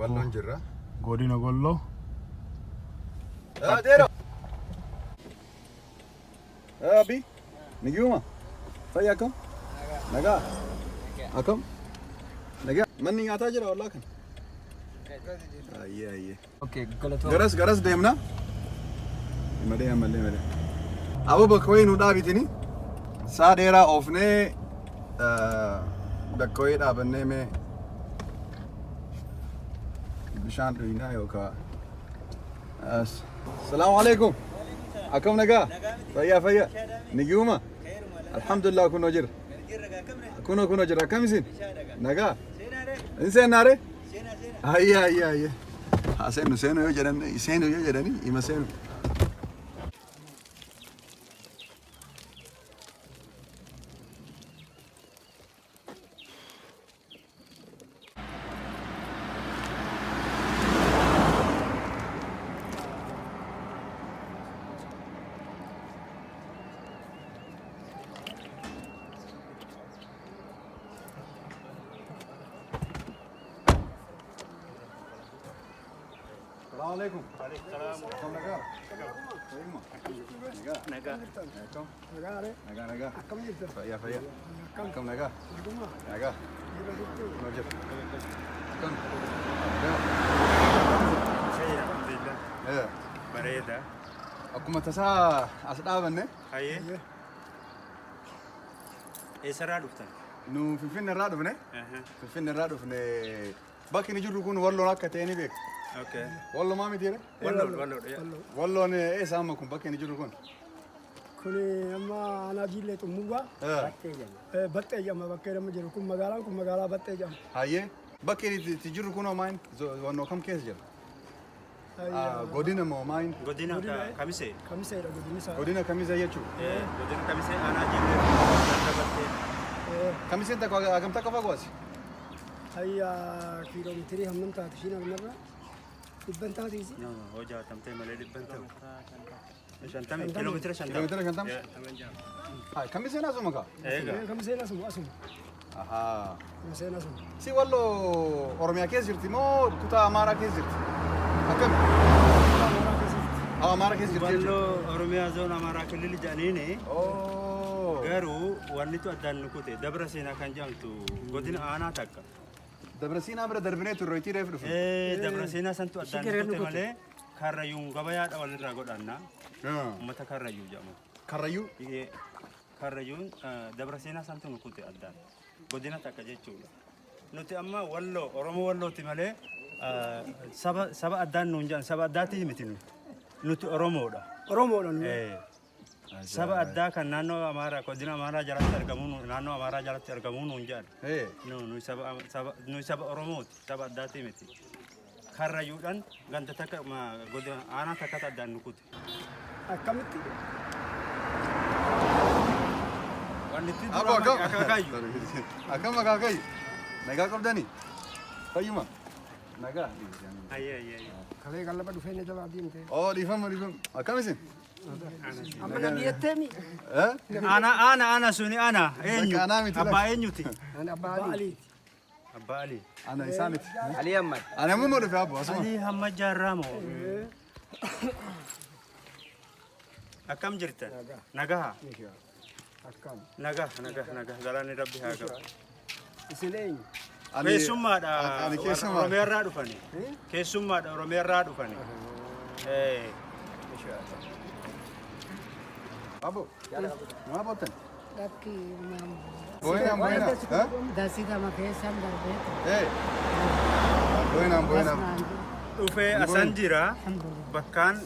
Wallon jirra. Godina Gollo. Dero. Abi. Niguma. Fayya kam? Naga. Akam? Naga. Manni nyaataa jira wallah kan. Ayye. Okay, galatoo. Garas deemna. Malee. Abu bakkoy nu dhaabitini. Saa dheeraa oofnee bakkoy dhaabannee mee bishaan dhugnaa yookaan Assalamu alaikum. Akam nagaa? Fayya. Niguma? Alhamdulillah kuno jira. Kuno jira. Akam isin? Nagaa? Insen naare? Ayye. Seenu yoo jedhani ima seenu. Assalamualaikum. Waalaikumsalam. Naga. Akam jirta. Fayya. Akam naga. Naga. Nojir. Akam. Alhamdulillah. Bareeda. Akkuma tasaa as dhaabanne. Hayyee. Eessarraa dhuftan? Nu Finfinnee irraa dhufne. Finfinnee irraa dhufne bakki ni jirru kun Walloon akka ta'e ni beektu. Okay. Wallo maa miti jedhe? Walloon eessa amma kun bakki ni jirru kun? Kuni amma ana jillee xumuugaa battee jedhama bakkee nama jiru kun magaalaa battee jedhama. Hayyee bakki itti jirru kun maayin wannoo kam keessa jira? Godina moo maayin? Godina Kamisee. Kamiseedha godini isaa. Godina Kamisee jechuun? Godina Kamisee ana jillee battee. Kamiseen takka hagam takka fagooti? Kiiloomeetirii hammam taate shiin amarraa dhibban taatiisi. Hojii haatamtee malee dhibban ta'u. 50 kiiloomeetira 50. Kiiloomeetira 50? Kamiseen asuma kaa? Kamiseen asuma. Kamiseen asuma. Si Walloo Oromiyaa keessa jirti moo kutaa Amaaraa keessa jirti? Akkami? Amaaraa keessa jirti jechuudha. Walloo Oromiyaa zoon Amaaraa kilili jedhaniini. Garuu wanni tu addaan nukute dabra seenaa kan jedhamtu godina aanaa takka. Dabra seenaa bira darbinee turre itti reef dhufu. Dabra seenaa santu addaan nukute malee karrayyuun gabayaadha walirraa godhanna. Uummata karrayyuu jedhamu. Karrayyuu? Karrayyuun dabra seenaa santu nukute addaan. Godina takka jechuudha. Nuti amma Walloo Oromoo Wallooti malee saba addaan nuun jedhan saba addaati miti nuti Oromoodha. Oromoodha nuyi. Saba addaa kan naannoo Amaaraa godina Amaaraa jalatti argamu naannoo Amaaraa jalatti argamu nuun jedhan. Nuyi saba Oromooti saba addaati miti. Karrayyuudhaan ganda takka godina aanaa takkata addaan nukute. Akkamitti? Wannitti akkam akaakayyu nagaa qabdanii fayyuma nagaa. Kalee qallaba dhufee na jalaa deemte. Dhiifama akkam isin? Amma na biyyattemi. Ana suni ana eenyu abbaa eenyuti? Abbaa Aliiti. Abbaa Ali. Ana isaaniti. Ali Ahmad. Ana mummoo dhufe abbo asuma. Ali Ahmad Jaarraamoo. Akkam jirtan? Nagaa. Akkam. Nagaa galaanni rabbi haa gabu. Isin eenyu? Keessummaadha Oromiyaarraa dhufani. Keessummaadha Oromiyaarraa dhufani. Abbo, maa boottan? Dakki Boyinaan. dasii gama keessan darbeetu. Boyinaan. Dhufee asan jira. Bakkaan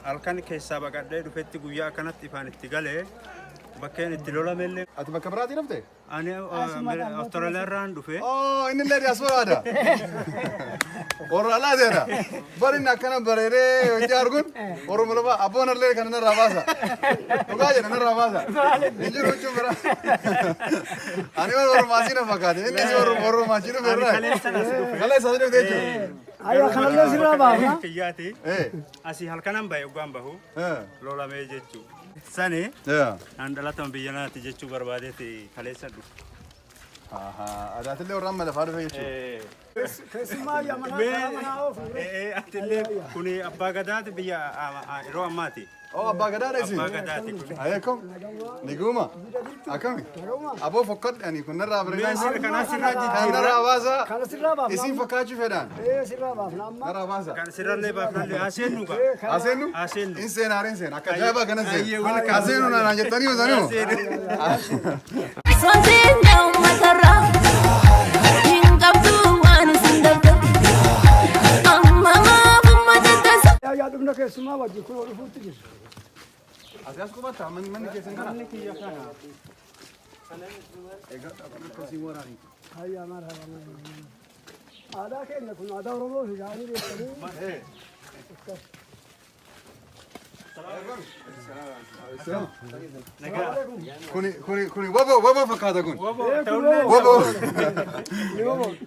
halkan keessaa baqadhee dhufetti guyyaa akkanatti ifaan itti galee bakkeen itti lolamellee. Ati bakka biraatii dhufte? Ani Awustiraaliyaarraan dhufe. Inni illee diyaasporaadha. Warra alaateedha. Barinni akkana bareedee hojii arguun Oromoo lafa abboon illee kan narraa baasa. Dhugaa jedha narraa baasa. Injiru jechuun bira. Ani warra maasii na fakkaate. Innis warra maasii dhufe irraa. Kaleessa as dhufte jechuudha. Aywa kanallee sirraa baafna. Kiyyaati. Asii halkanan bahe ugaan bahu. Lolamee jechuudha. Sani an dhalatan biyya naatti jechuu barbaadeeti kaleessa dhufe. Adaatillee warra amma lafaa dhufe jechuudha. Keessumaa mana oofu. Atillee kuni abbaa gadaati biyya yeroo ammaati. Oh, abbaa gadaadha isin. Abbaa gadaati kuni. Ayeekom. Niguma. Akkami. Aboo fokkadhani kun narraa bareedaa. Kana sirraa jijjiirra. Kan narraa baasa. Kana sirraa baafna. Isin fakkaachuu fedhaan. Sirraa baafna amma. Narraa baasa. Kan sirrallee baafnallee aseennu qa. Aseennu? Aseennu. In seenaareen seena. Akka ajaa'ibaa kana seena. Aseennu naan jettanii osanii moo? Sontiin uummatarraa hin qabdu waan isin dabda. Amma maaf uummata tasa. Yaa dhumna keessumaa wajjin kun dhufuutti jiru. Asias kubata manni keessan kana. Hayya marhaba. Aadaa keenya kun aadaa Oromoo fi gaanii beekanii. Kuni wabo fakkaata kun. Wabo.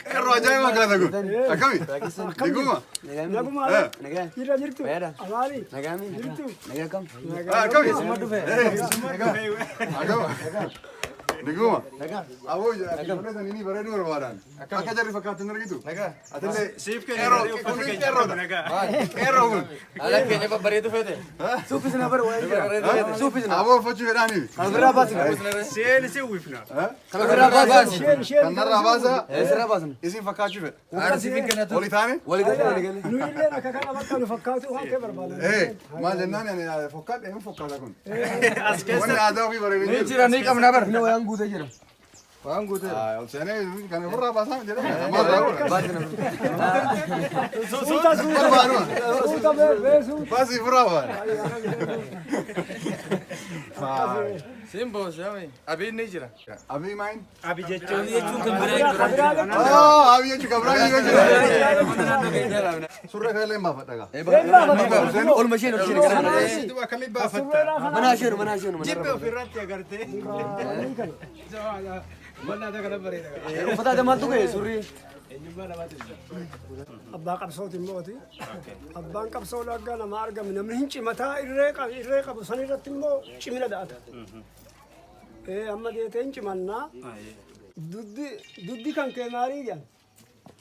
Qeerroo ajaa'iba fakkaata kun. Akkami? Niguma. Naguma. Irra jirtu. Amaali. Jirtu. Akkami? Niguma. Aboo akkuma sanini bareedu barbaadan. Akka jarri fakkaatan argitu. Atillee Siif qeerroo kun qeerroodha. Qeerroo kun. Ala keenya babbareedu fete. Suuffisina bar waan jira. Suuffisina. Aboo uffachuu fedhaani. Kanarraa baasna. seen si wifna. Kanarraa baasna. Kanarraa baasa. Eesirraa baasna. Isin fakkaachuu fedha. Aarsi fi kennatu. Oli taane? Waligalee. Nu illee akka kana bakka nu fakkaatu waan kee barbaadan. Maal jennaan fokkaadhe hin fokkaata kun. As keessa Wanni aadaa ofii bareedinni. Ni jira ni qabna bar. Ni waan guutee jira. Waan guutee. Seenee kan ofirraa baasaa jedhama. Maal Baasna. Suuta beesu. baasii ofirraa baana. Simbo shami. Abiin ni jira. Abii maayin? abi jechuun Abii jechuun kabiraan jechuudha. Surree kalee baafadha gaa. Olma isheen of isheen kana. akkamii baafatta Mana isheen. jibbe ofirratti agartee Uffata adamaatu ga'e surrii. Abbaa qabsooti mooti. Abbaan qabsoo laggaa nama argame namni hin cimataa irree qabu san irratti immoo cimina da'ata. Amma geetee hin cimannaa. Duddi kan kee maalii jedhan.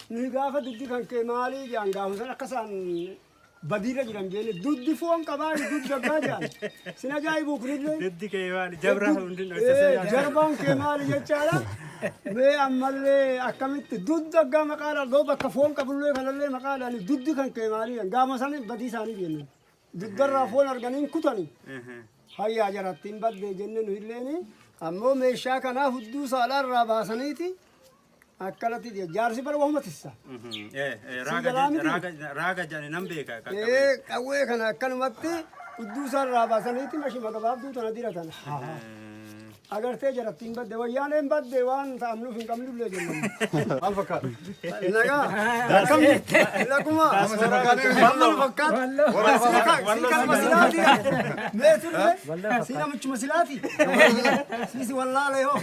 Nuyi gaafa duddi kan kee maalii jedhan gaafa san akka isaan badiirra jiran jeene duddi foon qabaa duddi daggaa jedhan. Sin ajaa'ibuu kunillee. duddi kee waan jabra hundin Jarbaan kee maali jechaadha. Mee ammallee akkamitti duddi daggaa maqaadhaan goo bakka foon qabullee kanallee maqaadhaan duddi kan kee maalii jedhan gaafa san badii isaanii jennan. Duddarraa foon arganiin kutanii. Hayyaa jarattiin baddee jenne nu illeeni. Ammoo meeshaa kanaaf hudduu saalaarraa baasaniiti akkanatti jaarsi bara wahuma tissa. raaga jani nan beeka Qawwee kana akkanumatti hudduu isaarraa baasaniiti mashima gabaabduu tana diratan. Agartee jarattiin badde wayyaaneen badde waan ta'amnuuf hin qabnullee jennan. Maal fakkaata? Nagaa akkamni lakuma wallal fakkaata. Siikama silaati. Meetirre siinamichuma silaati. Siisi wallaale yoo.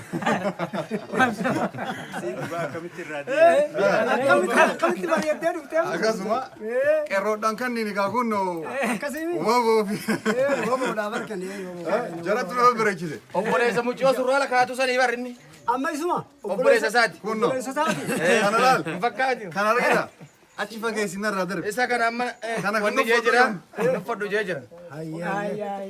akkamitti irraa Akkamitti bareeddee dhuftee. Akkasuma qeerroodhaan kan inni kaa kun Akkasimi. waboo fi Woboodhaa barkanii. jaratti nama bareechise. Obboleessa muccoo surraala kaatu sanii barinni. Amma isuma. Obboleessa isaati. Kunno Obboleessa isaati. kana laal Hin fakkaatu. kan argina achi fageessinarraa darbe. Isa kana amma Kana wanni kan jee jira. Nuffadhu jee jira. Ayyaa.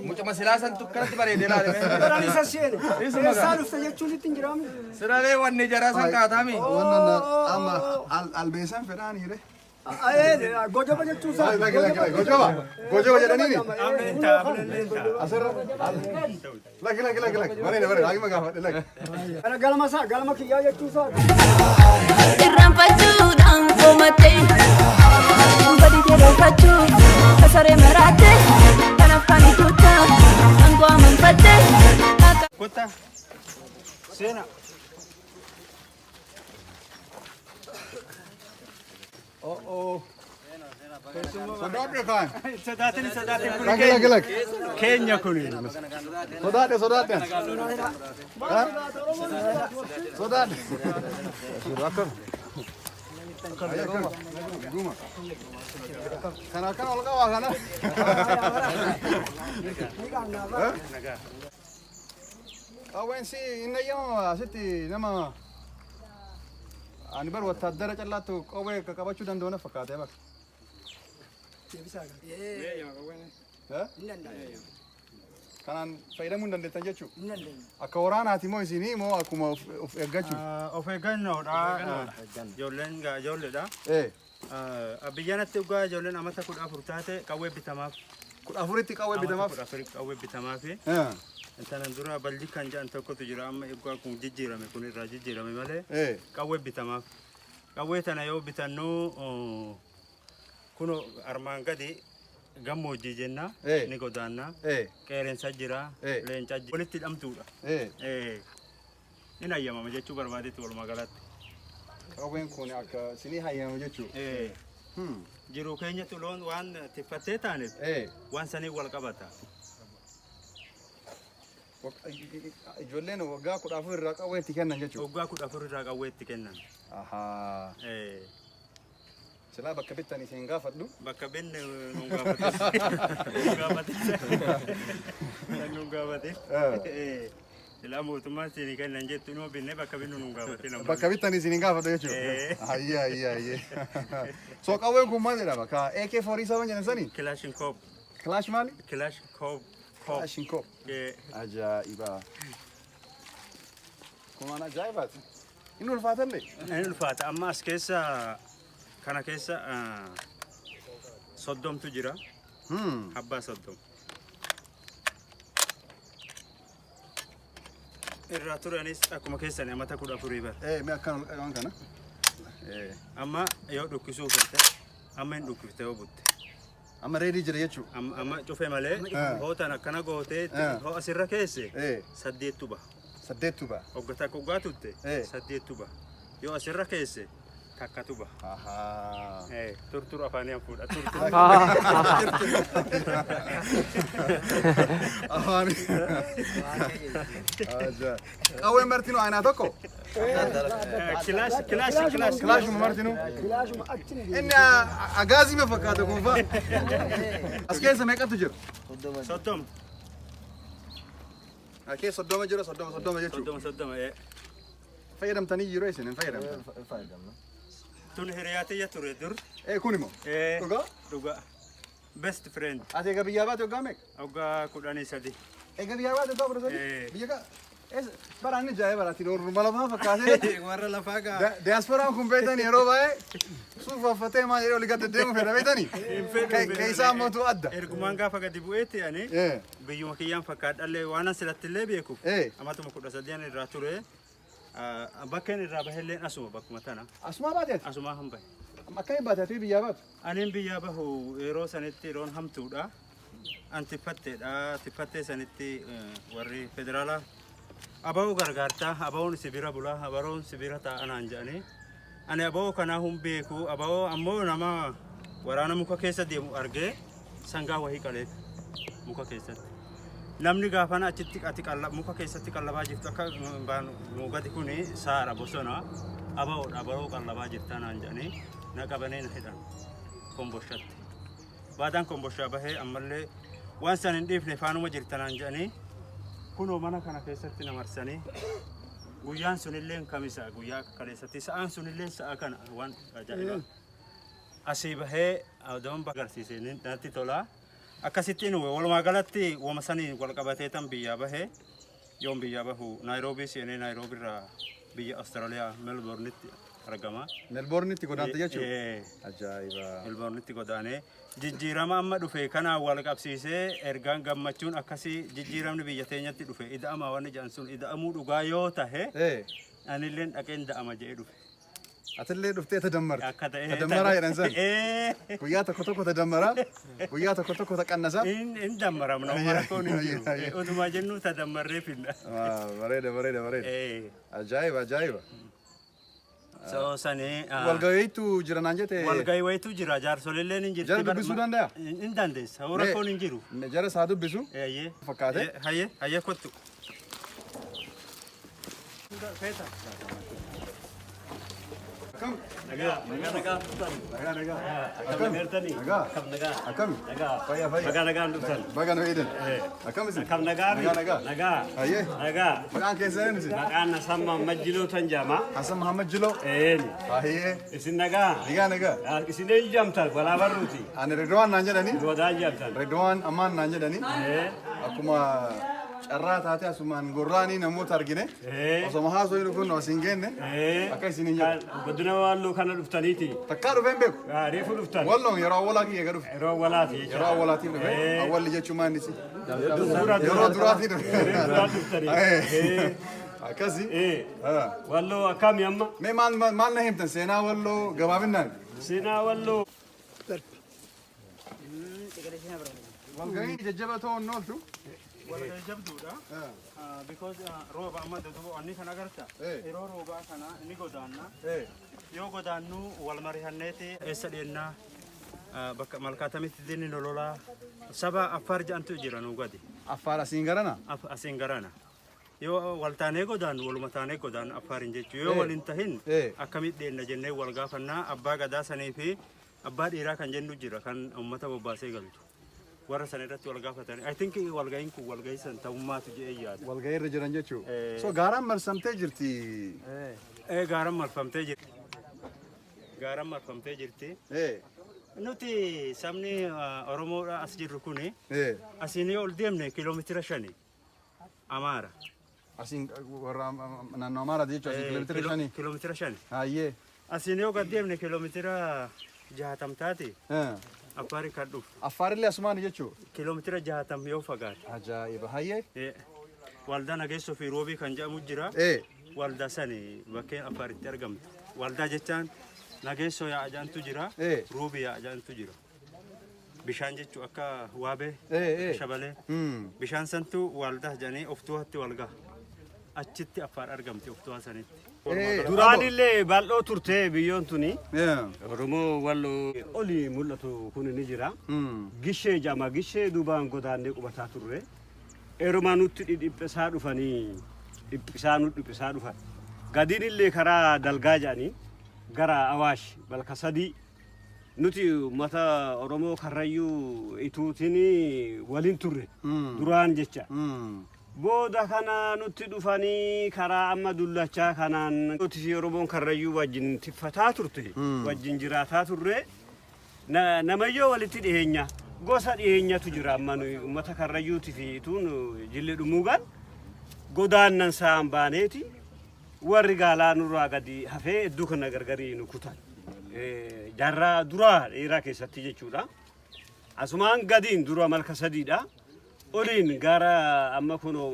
Mucuma silaasan tukkanatti bareedee laale. Garaan isa seene. Eessaa dhufte jechuun itti hin jiraamu. Siraalee wanni jaraa san kaataami. Wannan amma albeesan fedhaaniire. Gojoba jechuun isaa. Gojoba jedhaniini. Asirra laki bareeda haagima gaafadhe laki. Galma kiyyaa jechuun isaa. irraanfachuudhaan komattee badi jedhafachuu kasaree maraattee kan afaan ituutaa aangoo amanfattee kotta seena Sodaadhe kaan. sodaatin kun Laki. keenya kun Sodaadhe. Sodaadhe. Kana ol qabaa kana. Qawween si hin eeyyamamu asitti nama Ani bar wataadara callaatu qawwee qabachuu danda'u fakkaatee bakka. Kanaan fayyadamuu hin dandeettan jechuudha. Akka waraanaati moo isinii moo akkuma of eeggachuu? Of eeggannoodha. Ijoolleedha. Biyyanatti dhugaa ijoolleen amata 14 taate qawwee bitamaaf. 14tti qawwee bitamaaf. 14 qawwee bitamaaf. Intanan dura baldi kan jedhan tokkotu jira amma egaa kun jijjiirame kun irraa jijjiirame malee qawwee bitamaaf. Qawwee tana yoo bitannu kuno armaan gadi gammoojjii jenna ni godaanna qeerransa jira leenca jira walitti hidhamtuudha. Inni hayyamama jechuu barbaadetti walumaa galatti. Qawween kun akka isinii hayyamama jechuudha. Jiruu keenyatti loon waan tiffattee taaneef waan sanii wal qabata. Ijoolleen waggaa 14 irraa qawwee itti kennan jechuudha. Waggaa 14 irraa qawwee itti kennan. Silaa bakka bittanii isin gaafadhu. Bakka binne nun gaafatis. Nun gaafatis. Silaa mootummaan isin kennan jettu inuu binne bakka binnu nun gaafatis. Bakka bittanii isin gaafadhu jechuudha. Ayyee. So qawween kun maal jedhama? Ka AK-47 jedhan sanii? Kalashnikov. Clash maali? Kalashnikov. Kalashnikov. Ajaa'iba. Kun waan ajaa'ibaati. Inni ulfaatallee? Inni ulfaata. Amma as keessa kana keessa 30tu jira. Abbaa 30. Irraa turanis akkuma keessan amata 14 bara. Mee akkaan waan kana? Amma yoo dhukkisuu ferte amma hin dhukkifte yoo butte. Amma reedii jira jechuudha. Amma cufee malee hootan akkana gootee hoo asirra keesse 8tu baha. 8tu baha. Hoggataa hoggaa tutte 8tu baha. Yoo asirra keesse takkatu baha. Turturu afaanii fuudha. Afaanii. Qawween martinu aanaa tokko? Kilaash martinu? Inni agaazii ma fakkaata kun fa'a? As keessa meeqatu jira? 30. Keessa 30 jira 30 jechuudha. 30. Fayyadamtanii yeroo isin hin fayyadamtan. Tun hiriyaatiyya ture dur. Kun immoo? Dhugaa? Dhugaa. Best friend. Ati egaa biyyaa baate waggaa meeqa? Waggaa 13. Egaa biyyaa baate waggaa 13? Biyya kaa? Baraan ni jaa'ee baraati orma lafaa fakkaatee. Warra lafaa gaa. Diyaaspooraan kun beektan yeroo baay'ee suufaffatee maal jedhee olii gad deemu fedha beektanii? Keessaa mootuu adda. Ergumaan gaafa gadi bu'eetti ani biyyuma kiyyaan fakkaadhallee waan asirratti illee beekuuf amatuma 13 irraa ture. Bakkeen irraa bahelleen asuma bakkuma tana. Asuma baateet? Asuma hambaye. Akkamiin baateetii biyyaa baatu? Aniin biyyaa bahu yeroo sanitti yeroon hamtuudha. An tiffatteedha. Tiffattee sanitti warri federaalaa aba'uu gargaartaa. Aba'uun sibira bulaa. Aba'uun sibira taa'anaan jedhanii. Ani aba'uu kanaa hun beeku. Aba'uu ammoo nama waraana muka keessa deemu argee sangaa wahii qaleef muka keessatti. Namni gaafana achitti muka keessatti qallabaa jirtu akka mugati kuni saara bosona aba'uudha. Aba'uu qallabaa jirtanaan jedhanii na qabanii na hidhan komboshatti. Baadaan komboshaa bahee ammallee waan san hin dhiifne faanuma jirtanaan jedhanii kunoo mana kana keessatti na marsanii guyyaan sunillee kamisa guyyaa kaleessatti sa'aan sunillee sa'a kana waan ajaa'iba asii bahee adoon agarsiise natti tola. Akkasittiin walumaa galatti wama sanii wal qabatee tan biyyaa bahee yoon biyyaa bahu Naayiroobii seenee Naayiroobii irraa biyya Awustiraaliyaa Melbournetti argama. Melbournetti godaante jechuudha. Ajaa'iba. Melbournetti godaanee jijjiirama amma dhufe kana wal qabsiisee ergaan gammachuun akkasii jijjiiramni biyya teenyatti dhufe ida'ama waan jedhan sun ida'amuu dhugaa yoo tahe anilleen dhaqeen da'ama jedhee dhufe. Atillee dhuftee tadammarte. Akka ta'e. Tadammaraa jedhan san. Guyyaa tokko tadammara. Guyyaa tokko taqannasa. In dammaramna marakoon hin jiru. Utuma jennu tadammarree finna. Bareeda. Ajaa'iba. So sani walgayiitu jira naan jette. Walgayi wayitu jira jaarsolilleen hin jirti. Jara dubbisuu danda'a? Hin dandeessa. Rakkoon hin jiru. Jara isaa dubbisu? Fakkaate? Hayyee kottu. Akam. Nagaa. Nagaa. Akkam jirtanii? Nagaa. Akkam nagaa? Akkam. Nagaa. Fayyaa fayyaa. Nagaa nagaan dhuftan. Baga nu eedan. Akkam isin. Akkam nagaa? Nagaa. Nagaa. Hayyee. Nagaa. Maqaan keessan isin. Maqaan Hasan Majjiloo tan jedhama. Hasan Muhammad Jiloo. Hayyee. Isin nagaa? Nagaa. Isin eenyu jedhamtan? Walaa barruuti. Ani Redwaan naan jedhanii. Godaan jedhamtan. Redwaan Amaan naan jedhanii. Akkuma carraa taatee asumaan gurraanii namoota argine. Osoma haasoo hin dhufun osin geenne. Akka isin hin jedhu. Godina Walloo kana dhuftaniiti. Takkaa dhufeen beeku. Reefu dhuftan. Walloon yeroo awwalaa kiyya dhufe. Yeroo awwalaati jechuudha. Yeroo awwalaatiif dhufe. Awwalli jechuun maal inni? Dura Yeroo duraatii dhufe. Dura dhuftanii. Akkasi. Walloo akkami amma? Mee maal na himtan seenaa walloo gabaabinaan? Seenaa Walloo. Walgahii jajjaba ta'uu hin ooltu. Walgahii jabduudha. Because rooba amma duuba wanni kan agarta. Yeroo roobaa kana ni godaanna. Yoo godaannu wal mari'anneeti eessa deennaa bakka malkaatamitti dinni nololaa saba Affaar jedhantu jira nu gadi. Affaar asiin garana? Asiin garana. Yoo wal taanee godaannu waluma taanee godaannu Affaariin jechuudha. Yoo waliin tahin akkamitti deenna jennee wal gaafannaa abbaa gadaa sanii fi abbaa dhiiraa kan jennu jira kan uummata bobbaasee galchu. Warra sana irratti wal gaafatanii. I think walgahiin kun walgahii san ta'ummaatu jedhee yaada. Walgahii irra jiran jechuudha. So gaaraan marsamtee jirti. Gaaraan marfamtee jirti. Gaaraan marfamtee jirti. Nuti sabni Oromoodhaa as jirru kuni asiin yoo ol deemne kiiloomeetira 5 Amaara. Asiin warra naannoo Amaaraati jechuudha asiin kiiloomeetira 5. Kiiloomeetira 5. Hayyee. Asiin yoo gad deemne kiiloomeetira 60 taate. Affaari kan dhufu. Affaarillee asumaan jechuudha. Kiiloomeetira 60 yoo fagaate. Ajaa'iba. Hayyee. Waldaa Nageessoo fi Roobii kan jedhamu jira. Waldaa sani bakkeen Affaaritti argamtu. Waldaa jechaan Nageessoo yaa'ajaantu jira. Roobii yaa'ajaantu jira. Bishaan jechuun akka waabee shabalee. Bishaan santu waldaa jedhanii oftuwatti wal gaha. Achitti Affaar argamti oftuwaa sanitti. Duraanillee bal'oo turtee biyyoon tuni. Oromoo Walloo oli mul'atu kun ni jira. Gishee jama gishee duubaan godaannee qubataa turre. Eerumaa nutti dhiphisaa dhufanii dhiphisaa dhufan. Gadiinillee karaa dalgaa jedhanii gara Awaash balka sadii nuti uummata Oromoo Karrayyuu ituutiin waliin turre duraan jecha. Booda kana nutti dhufanii karaa amma dullachaa kanaan nuti Oromoon Karrayyuu wajjin tiffataa turte wajjin jiraataa turre namayyoo walitti dhiyeenya gosa dhiyeenyatu jira amma uummata Karrayyuutii fi tuun jilli dhumuugaan godaannan sa'aan baaneeti warri gaalaa nurraa gadi hafee iddoo kana gargarii nu kutan jaarraa duraa dheeraa keessatti jechuudha. Asumaan gadiin dura malka sadiidha. Oliin gara amma kunoo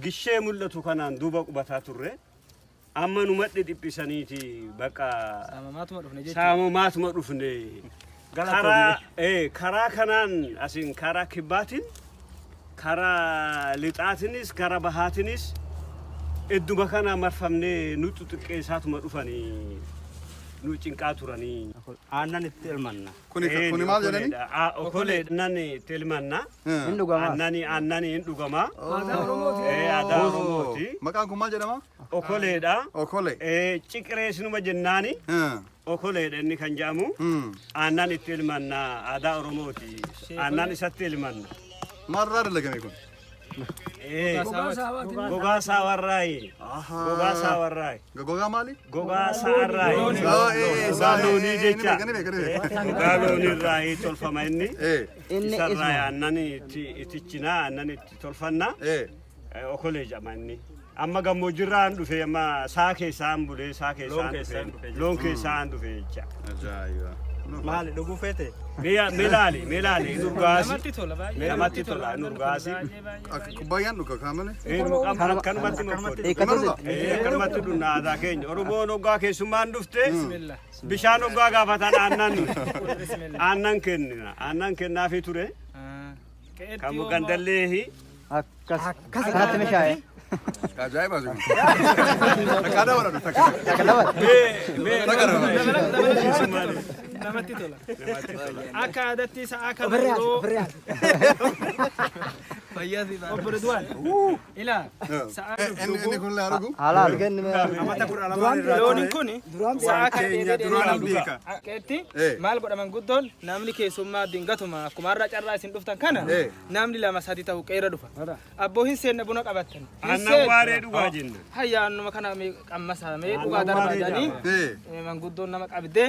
gishee mul'atu kanaan duuba qubataa turre. Amma nu madde dhiphisaniiti bakka saamamaatuma dhufne. Karaa kanaan asiin karaa kibbaatiin karaa lixaatiinis karaa bahaatiinis idduma kana marfamnee nuti xiqqeessaatuma dhufanii nu cinqaa turanii. Aannan itti elmanna. Kuni maal jedhanii? Okolee aannan itti elmanna. Hin dhugamaa. Aannan hin dhugamaa. Aadaa Oromooti. Aadaa Oromooti. Maqaan kun maal jedhama? Okoleedha. Okolee. Ciqiree sinuma jennaani. Okoleedha inni kan jedhamu. Aannan itti elmanna aadaa Oromooti. Aannan isatti elmanna. Maalirraa dalagame kun? Gogaa saawarraayi. Gogaa saawarraayi. Gogaa maali? Gogaa saarraayi. Gogaa loonii jecha. Gogaa loonirraayi tolfama inni. Isarraayi aannan itichinaa aannan itti tolfanna. Okolee jedhama inni. Amma gammoojjirraan dhufe amma saa keessaan bulee saa keessaan dhufe loon keessaan dhufe jecha. Ajaa'iba. Maali dhuguu feete? Meelaali nurgaasi. Namatti tola nurgaasi. Kubbaayaan dhuga kaamale? Kanumatti mokkooti. Kanumatti dhunna aadaa keenya. Oromoon hoggaa keessummaan dhufte bishaan hoggaa gaafatan aannan kennina. Aannan kennaafi ture. Kan gandalleehi. Akkasatti mishaa'e. Ajaa'iba jiru. Takkaa dabala takkaa dabala. Namatti tola. Akka aadaatti sa'a kana yeroo Fayyasi ba. Obbo Ridwan. Ila. Inni kun la argu. Halal kenni. Amata kura alamaan irraa. Looniin kun sa'a keenya duraan beeka. Keetti maal godhaman guddoon namni keessummaa dingatuma akkuma har'a carraa isin dhuftan kana namni lama sadi ta'u qeera dhufa. Abboo hin seenne buna qabattan. Annan waaree dhugaa jenna. Hayyaannuma kana qammasa mee dhugaa darbaa jedhanii manguddoon nama qabdee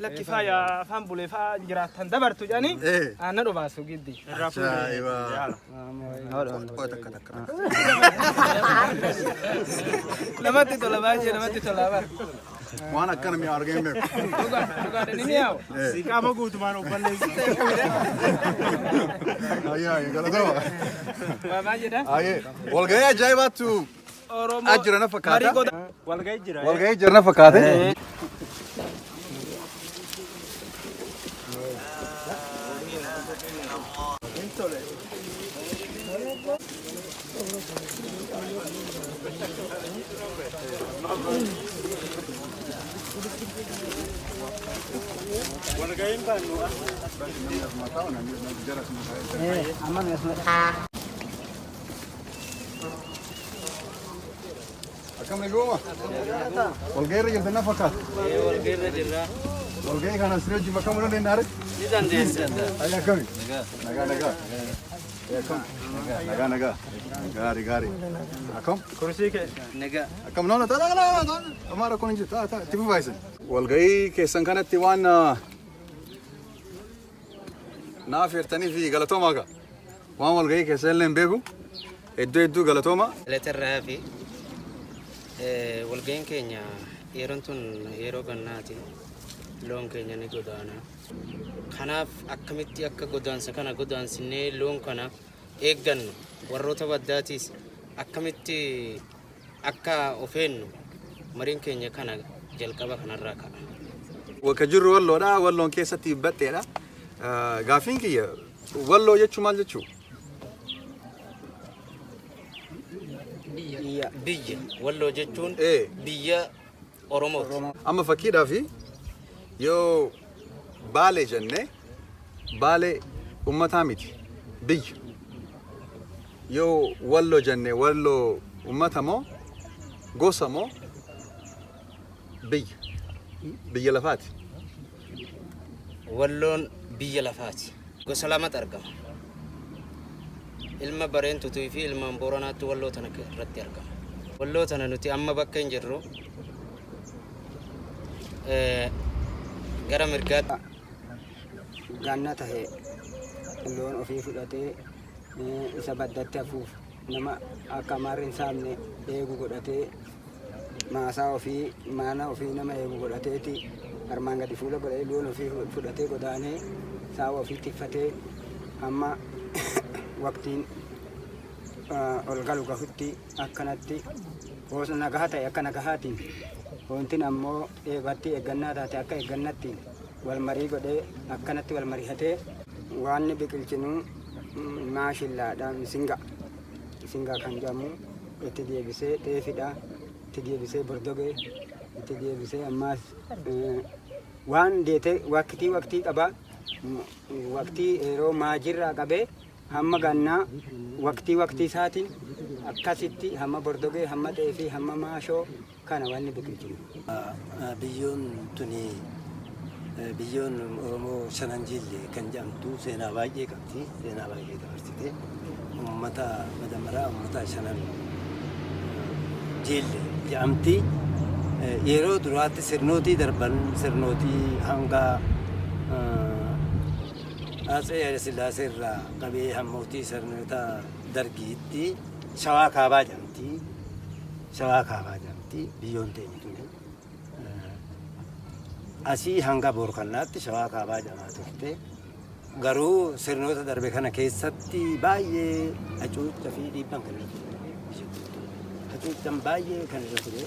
lakkifaa yaa afaan bulee fa'aa jiraattan dabartu jedhanii aanna dhubaasu giddi. Namatti tola baay'ee namatti tola bara. Waan akkana mi argee meeku. Dhugaadhaan ni yaa'u. Si qaama guutumaan obballeessite. Ayyaa galatama. Maal jedha? Ayee walgahii ajaa'ibaatu ajjirana fakkaata. Walgahii jira. Walgahii jirana fakkaate. Akkam nagooma? Walgahii irra jirtan na fakkaata. Walgahii irra jirra. Walgahii kana asirra hojii bakka mura danda'a rek? Ni dandeessa. Ayyaa akkami? Nagaa. Nagaa. Gaarii. Akkam? Kursii kee. Nagaa. Akkam noona ta'a. Amaara kun hin jiru ta'a itti fufaayisan. Walgahii keessan kanatti waan naaf hirtanii fi galatoomaa qaba. Waan walgahii keessa illee hin beeku. Hedduu galatooma. Leetarraa fi walgahiin keenya yeroon tun yeroo gannaati. Loon keenya ni godaana. Kanaaf akkamitti akka godaansa kana godaansinee loon kana eeggannu warroota baddaatiis akkamitti akka ofeennu mariin keenya kana jalqaba kanarraa ka'a. Wakka jirru walloodha. Walloon keessatti badheedha. Gaafiin kiyya walloo jechuun maal jechuu? Biyya walloo jechuun biyya Oromooti. Amma fakkiidhaaf yoo baalee jennee baalee ummataa miti biyya. Yoo walloo jennee walloo ummata moo gosa moo biyya lafaati. Walloon biyya lafaati. Gosa lamatu argama. Ilma Bareentuutii fi ilma Booranaatti walloo tana irratti argama. Walloo tana nuti amma bakka hin jirru gara mirgaatti ganna tahee loon ofii fudhatee isa baddatti hafuuf nama akka maarri hin saamne eegu godhatee maasaa ofii mana ofii nama eegu godhateeti armaan gadi fuula godhee loon ofii fudhatee godaanee saawa ofii tiffatee amma waqtiin ol galu gahutti akkanatti hoos nagahaa ta'e akka nagahaatiin wantin ammoo eegatti eeggannaa taate akka eeggannatti wal marii godhee akkanatti wal mari'atee waan biqilchinu maashillaadhaan singa kan jedhamu itti deebisee xeefidha itti deebisee bordogee itti deebisee ammaas waan deete waqtii qaba waqtii yeroo maajirraa qabee hamma gannaa waqtii isaatiin akkasitti hamma bordogee hamma xeefii hamma maashoo kana waan biqilchinu. Biyyoon tuni biyyoon Oromoo shanan jille kan jedhamtu seenaa baay'ee qabdi. Seenaa baay'ee dabarsite uummata madamaraa uummata shanan jille jedhamti. Yeroo duraatti sirnootii darban sirnootii hanga Atsee Hayila Sillaasee irraa qabee hammootii sirnoota dargiitti shawaa kaabaa jedhamti. Shawaa kaabaa jedhamti biyyoon teenya tuni. Asii hanga Boorkannaatti shawaa kaabaa jedhamaa turte. Garuu sirnoota darbe kana keessatti baay'ee hacuucca fi dhiibban kan irra ture. Hacuuccaan baay'ee kan irra ture.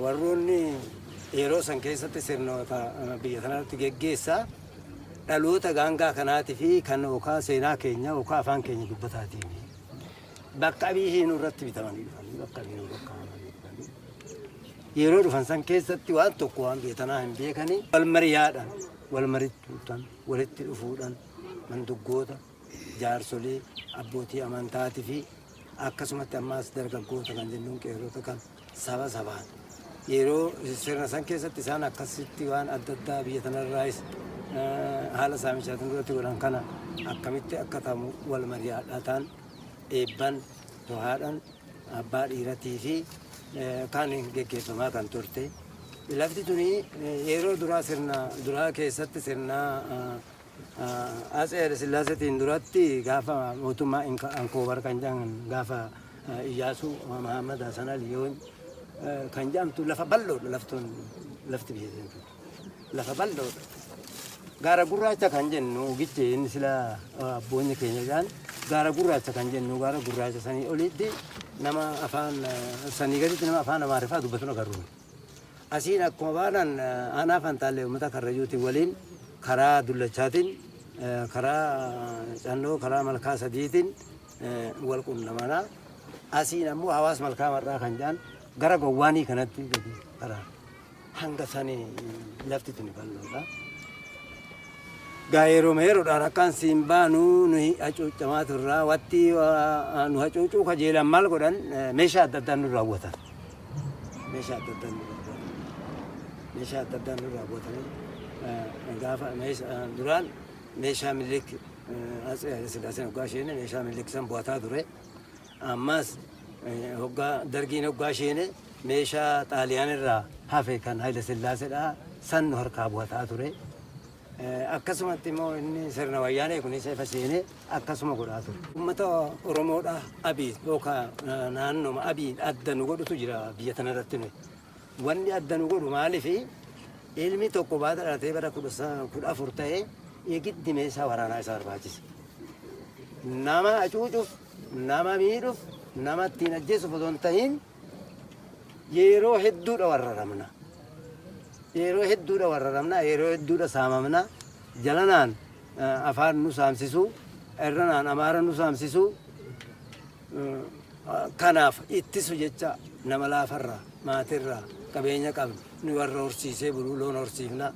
Warroonni yeroo san keessatti sirnoota biyya kanatti geggeessaa dhaloota gaangaa kanaatii fi kan yookaan seenaa keenya yookaan afaan keenya dubbataatiin bakka bihiin irratti bitamanii dhufanii bakka bihiin bakka yeroo dhufan san keessatti waan tokko waan beekanaa hin beekanii wal mariyaadhaan wal mari'achuudhaan walitti dhufuudhaan manduggoota jaarsolii abbootii amantaatii fi akkasumatti ammaas dargaggoota kan jennuun qeerrota kan saba sabaan yeroo sirna san keessatti isaan akkasitti waan adda addaa biyya tanarraayis haala saamichaatiin duratti godhan kana akkamitti akka ta'u wal mari'aadhaan eebban to'aadhaan abbaa dhiiratii fi kan geggeeffamaa kan turte. Lafti tuni yeroo duraa sirna duraa keessatti sirna Atsee Haile Sillaaseetiin duratti gaafa mootummaa Ankoobar kan jedhan gaafa Iyyaasuu Mahammad Hasan Aliyoon kan jedhamtu lafa bal'oodha lafti biyya jentu lafa bal'oodha. Gaara gurraacha kan jennu gicheen sila abboonni keenya jedhan gaara gurraacha kan jennu gaara gurraacha sanii olitti nama afaan sanii gaditti nama afaan Amaariffaa dubbatu agarru. Asiin akkuma baanan aanaa Fantaallee uummata Karrayyuutiin waliin karaa dullachaatiin karaa cannoo karaa malkaa sadiitiin wal qunnamana. Asiin ammoo hawaas malkaa marraa kan jedhan gara gowwaanii kanatti gadi karaa hanga sanii lafti tuni bal'oodha. Gaayeroo meeroodhaan akkaan siin baanu nuyi hacuucamaa turraa watti nu hacuucuu kajeelan maal godhan meeshaa adda addaa nu raawwatan. Meeshaa adda addaa nu raawwatanii gaafa duraan meeshaa milik Atsee Haile Sillaaseen hoggaa isheene meeshaa milik san bu'ataa ture. Ammas hoggaa dargiin hoggaa isheene meeshaa xaaliyaan irraa hafe kan Haile Sillaaseedha san nu harkaa bu'ataa ture. Akkasumatti immoo inni sirna wayyaanee kun isa ifa seenee akkasuma godhaa ture. Uummata Oromoodha abiin yookaan naannooma abiin adda nu godhutu jira biyya tanarratti nuyi. Wanni adda nu godhu maaliifi ilmi tokko baata dhalatee bara 14 ta'ee eegiddi meeshaa waraanaa isaa barbaachisa. Nama hacuucuuf, nama miidhuuf, nama ittiin ajjeesuuf otoo hin ta'iin yeroo hedduudha warraramna. Yeroo hedduudha saamamna. Jalanaan afaan nu saamsisu, irranaan amaara nu saamsisu. Kanaaf ittisu jecha nama laafarraa, maatirraa, qabeenya qabnu nu warra horsiisee buluu loon horsiifna,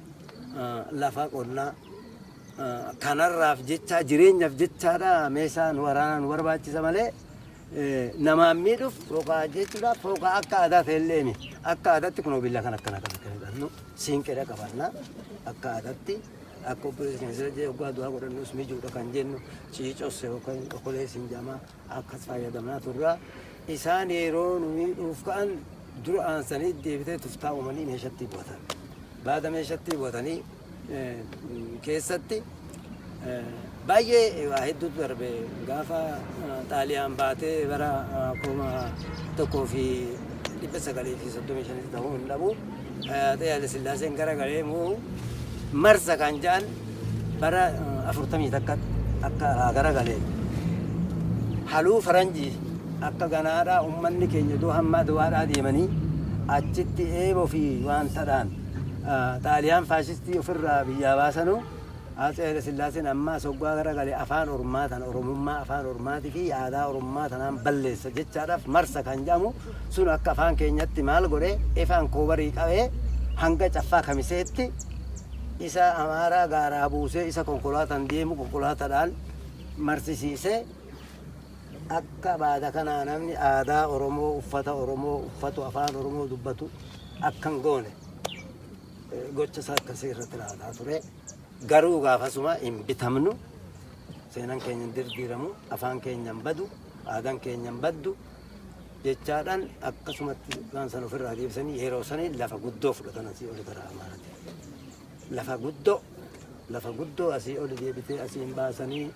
lafa qonnaa. Kanarraaf jecha jireenyaaf jechaadha meeshaa nu waraanaa nu barbaachisa malee namaan miidhuuf yookaan jechuudhaaf yookaan akka aadaa ta'ellee mi akka aadaatti kun billa kan akkana kan jedhamu siinqeedha qabanna akka aadaatti akka obboleessi keenya sirra jee oggaa du'aa godhannus mijuudha kan jennu ciicos yookaan okoleessiin jamaa akkas fayyadamnaa turraa isaan yeroo nu miidhuuf ka'an dura aansanii deebitee tuftaa uumanii meeshatti bu'atan baada meeshatti bu'atanii keessatti baay'ee waa hedduutu darbe gaafa xaaliyaan baatee bara 1935 ta'uu hin dhabu Atsee Haile Sillaaseen garagalee moo marsa kan jedhan bara 40 takka akka garagalee haluu faranjii akka ganaadhaa uummanni keenya doo hammaa du'aadhaa deemanii achitti eeboo fi waan tadhaan xaaliyaan faashistii ofirraa biyyaa baasanu Atsee Haile Sillaaseen ammaa soggaa garagalee afaan Oromaa tan Oromummaa afaan Oromaatii fi aadaa Oromaa tanaan balleessa jechaadhaaf marsa kan jedhamu sun akka afaan keenyatti maal godhee ifaan koobarii qabee hanga caffaa kamiseetti isa amaaraa gaaraa buusee isa konkolaataan deemu konkolaataadhaan marsisiisee akka baada kanaa namni aadaa Oromoo uffata Oromoo uffatu afaan Oromoo dubbatu akkan goone gocha isaa akkasii irratti raawwataa ture. Garuu gaafasuma hin bitamnu seenaan keenya hin dirdiiramu afaan keenya hin badu aadaan keenya hin baddu jechaadhaan akkasumatti waan san ofirraa deebisanii yeroo sanii lafa guddoo fudhatan asii oli gara Amaaraatti. Lafa guddoo asii oli deebitee asiin baasanii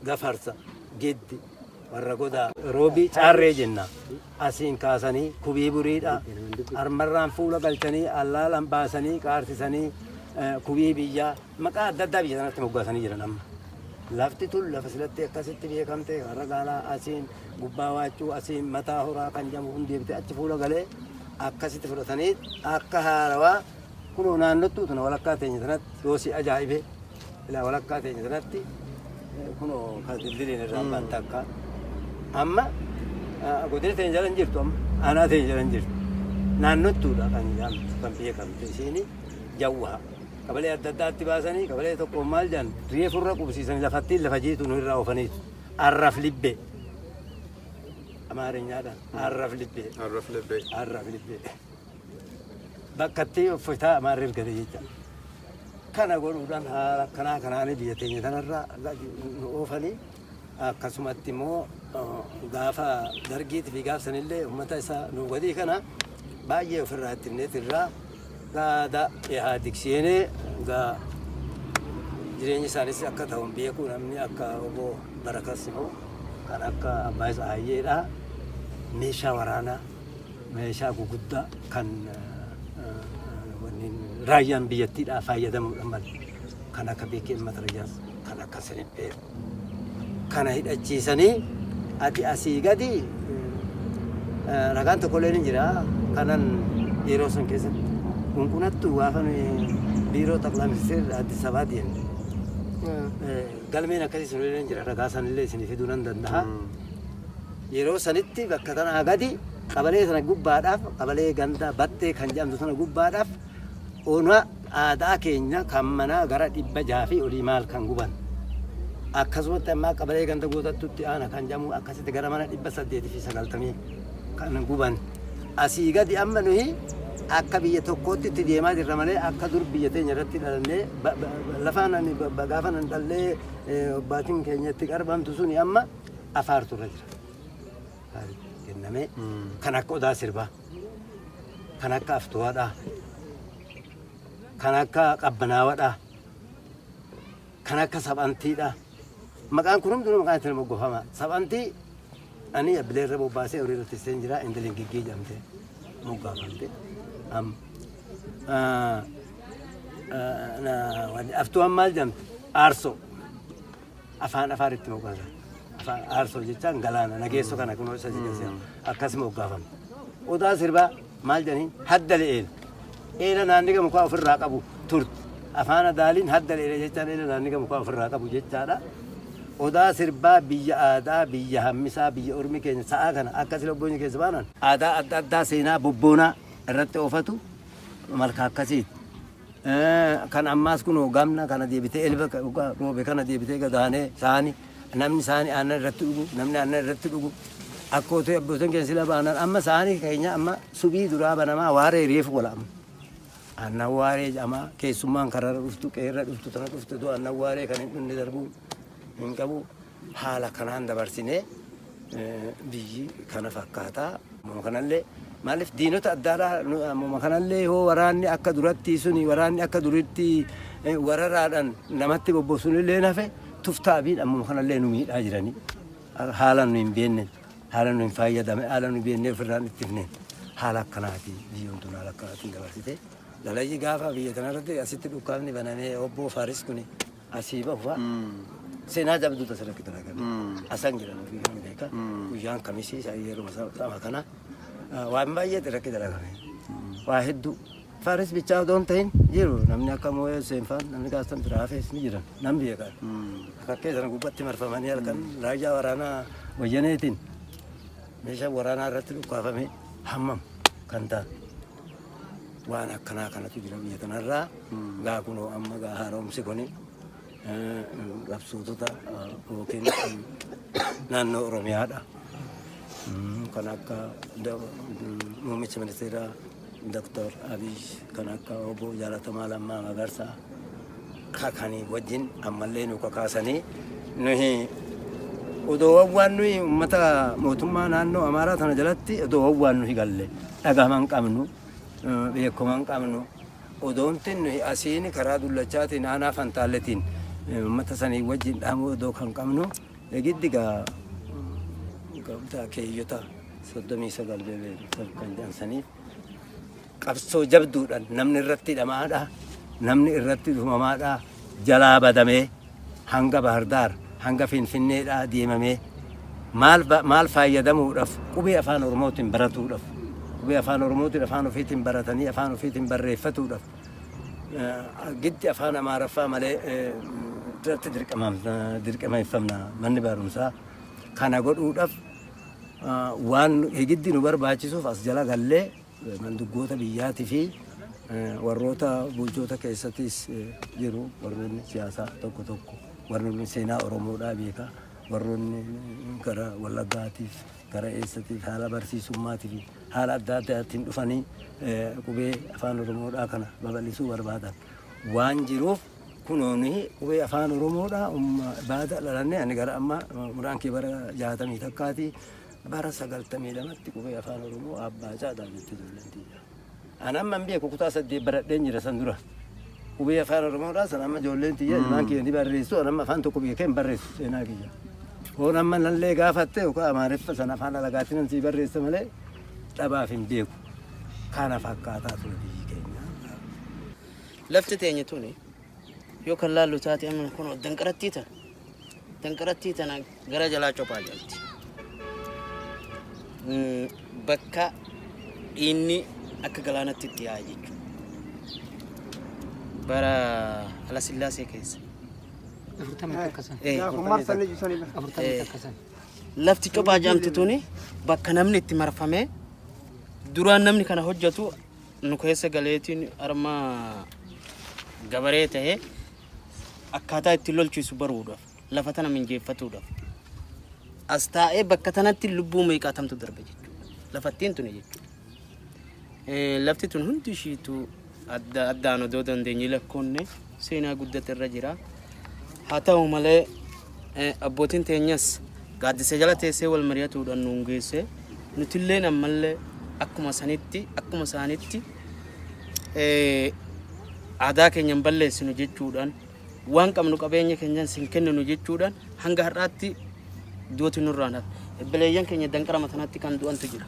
gafarsa giddi warra godaa roobii caarree jenna asiin kaasanii kubii buriidha armarraan fuula galchanii allaalan baasanii qaarsisanii kubii biyyaa maqaa adda addaa biyya sanatti moggaasanii jiran amma lafti tun lafa silatti akkasitti beekamte warra gaalaa asiin gubbaa waachuu asiin mataa horaa kan jedhamu kun deebite achi fuula galee akkasitti fudhatanii akka haarawaa kunoo naannottuu tuna walakkaa teenya sanatti yoosi ajaa'ibe ilaa walakkaa teenya sanatti kunoo kan dildiliin irraa banta akka amma godina teenya jalan jirtu amma aanaa teenya jalan jirtu naannottuudha kan beekamte isiin jawwaha Kabalee adda addaatti baasanii kabalee tokko maal jedhan reefurra qubsiisanii lafattiin lafa jiitu nu irraa oofaniitu. Arraf libbee. Amaariñaadhaan arraf libbee. Arraf libbee. Arraf libbee. Bakkatti uffataa amaarri ergate jecha. Kana godhuudhaan haala akkanaa kanaanii biyya teenya kanarraa nu oofanii akkasumatti immoo gaafa dargiitii fi gaafsanillee uummata isaa nu godhii kana baay'ee ofirraa ittinneetirraa gaada Ihaadig seenee gaa jireenyi isaanis akka ta'uun beeku namni akka obbo Barakas immoo kan akka abbaa isaa Hayyeedhaa meeshaa waraanaa meeshaa guguddaa kan raayyaan biyyattiidhaa fayyadamuudhaan malee kan akka beekeen matarjaas kan akka siniphee kana hidhachiisanii ati asii gadi ragaan tokkollee ni jira kanan yeroo san keessatti kunkunattu gaafa biiroo xaqlaa ministeera Addis Ababaa deemne galmeen akkasii sunillee ni jira ragaa sanillee isinii fiduu nan danda'a yeroo sanitti bakka tanaa gadi qabalee sana gubbaadhaaf qabalee ganda battee kan jedhamtu sana gubbaadhaaf ona aadaa keenya kan manaa gara 600 fi olii maal kan guban akkasumatti ammaa qabalee ganda gootattutti aana kan jedhamu akkasitti gara mana 890 kan guban asii gadi amma nuyi akka biyya tokkootti itti deemaa jirra malee akka dur biyya teenya irratti dhalannee lafaan ani gaafa nan dhallee obbaatiin keenya itti qarbamtu suni amma afaartu irra jira kennamee kan akka odaa sirbaa kan akka aftuwaadhaa kan akka qabbanaawadhaa kan akka saphantiidhaa maqaan kun hunduu maqaan itti moggoofama saphantii ani abbilee irra bobbaasee horii irratti seen jira indiliin giggii jedhamtee moggaafamte aftuwaan maal jedhamte aarsoo afaan afaaritti moggaasa afaan aarsoo jechaan galaana nageessoo kana kunoo isa jechase akkas moggaafamte odaa sirbaa maal jedhaniin hadda le'een eela naanniga mukaa ofirraa qabu turte afaan daaliin hadda le'ee jechaan eela naanniga mukaa ofirraa qabu jechaadha odaa sirbaa biyya aadaa biyya hammisaa biyya ormi keenya sa'a kana akkas lobboonni keessa baanan aadaa adda addaa seenaa bobboonaa irratti oofatu malka akkasiiti kan ammaas kun gamna kana deebitee elba roobe kana deebitee gadaanee saani namni saani aannan irratti dhugu namni aannan irratti dhugu akkootu abbootan keessa sila baanan amma saani keenya amma subii duraa banamaa waaree reefu wala'ama aannan waaree jamaa keessummaan karara dhuftu qeerra dhuftu tana dhuftu doo aannan waaree kan hin dhunne darbuu hin qabu haala kanaan dabarsinee biyyi kana fakkaataa amma kanallee maaliif diinota addaadhaa amma kanallee hoo waraanni akka duratti suni waraanni akka duritti wararaadhaan namatti bobbosunillee nafe tuftaabiin amma kanallee nu miidhaa jiranii haala nu hin beenne haala nu hin fayyadame haala nu beennee ofirraan itti himneen haala akkanaati biyyoon tun haala akkanaatiin dabarsite dalayyi gaafa biyya kanarratti asitti dhukkaafni banamee obbo Faaris kuni asii bahufa seenaa jabduu tasirratti dalagame asan jiran biyyoon beeka guyyaan kamisii yeroo sama kana waan baay'ee irratti dalagame waa hedduu Faaris bichaa odoon ta'in jiru namni akka moo'ee seenfaan namni gaastan biraafees ni jiran nam beekan kakkee sana gubbatti marfamanii halkan raayyaa waraanaa wayyaneetiin meeshaa waraanaa irratti dhukkaafame hammam kan ta'an waan akkanaa kanatu jira biyya kanarraa gaa kunoo amma gaa haaromsi kuni qabsootota yookiin naannoo Oromiyaadha kan akka muummicha ministeeraa Dr. Abiy kan akka obbo Jaalatamaa Lammaa Magarsaa kakanii wajjin ammallee nu kakaasanii nuyi odoowwan waan nuyi uummata mootummaa naannoo Amaaraa tana jalatti odoowwan waan nuyi galle dhagahaman qabnu beekaman qabnu odoontiin nuyi asiin karaa dullachaatiin aanaa fantaalletiin uummata sanii wajjin dhaamuu odoo kan qabnu giddi gaa keeyyota 39 kan jedhansanii qabsoo jabduudhaan namni irratti hidhamaadha namni irratti dhumamaadha jalaa badamee hanga Bahardaar hanga Finfinneedhaa deemamee maal fayyadamuudhaaf qubee afaan Oromootiin baratuudhaaf qubee afaan Oromootiin afaan ofiitiin baratanii afaan ofiitiin barreeffatuudhaaf giddi afaan Amaaraffaa malee irratti dirqameeffamna manni barumsaa kana godhuudhaaf waan giddi nu barbaachisuuf as jala gallee manduggoota biyyaatii fi warroota bulchoota keessattis jiru warroonni siyaasaa tokko tokko warroonni seenaa Oromoodhaa beekaa warroonni gara Wallaggaatiif gara eessatiif haala barsiisummaatiif haala adda addaatiin dhufanii qubee afaan Oromoodhaa kana babal'isuu barbaadan waan jiruuf kunooni qubee afaan Oromoodhaa baada dhalannee ani gara amma muraan kee bara 60 takkaati bara 92tti qubee afaan Oromoo abbaa caadaa jettee ijoolleen ana amma beeku kutaa 8 baradheen jira san dura qubee afaan Oromoodhaa san amma ijoolleen tiyya ilmaan kiyya ni barreessu amma afaan tokko beekee hin barreessu seenaa kiyya hoon amma nallee gaafatte yookaan amaareffa san afaan alagaatiin si barreessa malee dhabaaf hin beeku kana fakkaataa ture biyyi keenya. Lafti teenya tuni yoo kan laallu taate amma kun danqarattii tana gara jalaa cophaa jirti. Bakka inni akka galaanatti itti yaa'aa jechuudha. Bara Alasillaasee keessa. Lafti cophaa jaamti tuni bakka namni itti marfamee duraan namni kana hojjetu nu keessa galeetiin arma gabaree ta'ee akkaataa itti lolchiisu baruudhaaf lafa tana minjeeffatuudhaaf as taa'ee bakka tanatti lubbuu meeqaatamtu darbe jechuudha. Lafattiin tuni jechuudha. Lafti tun hundi ishiitu addaan odoo dandeenye lakkoonne seenaa guddate irra jira. Haa ta'u malee abbootiin teenyas gaaddisa jala teessee wal mari'atuudhaan nuun geesse nutillee ammallee akkuma isaanitti aadaa keenyan balleessinu jechuudhaan waan qabnu qabeenya keenyan sin kenninu jechuudhaan hanga har'aatti duuti nurraan hafe. Ebbileeyyan keenya danqara matanatti kan du'antu jira.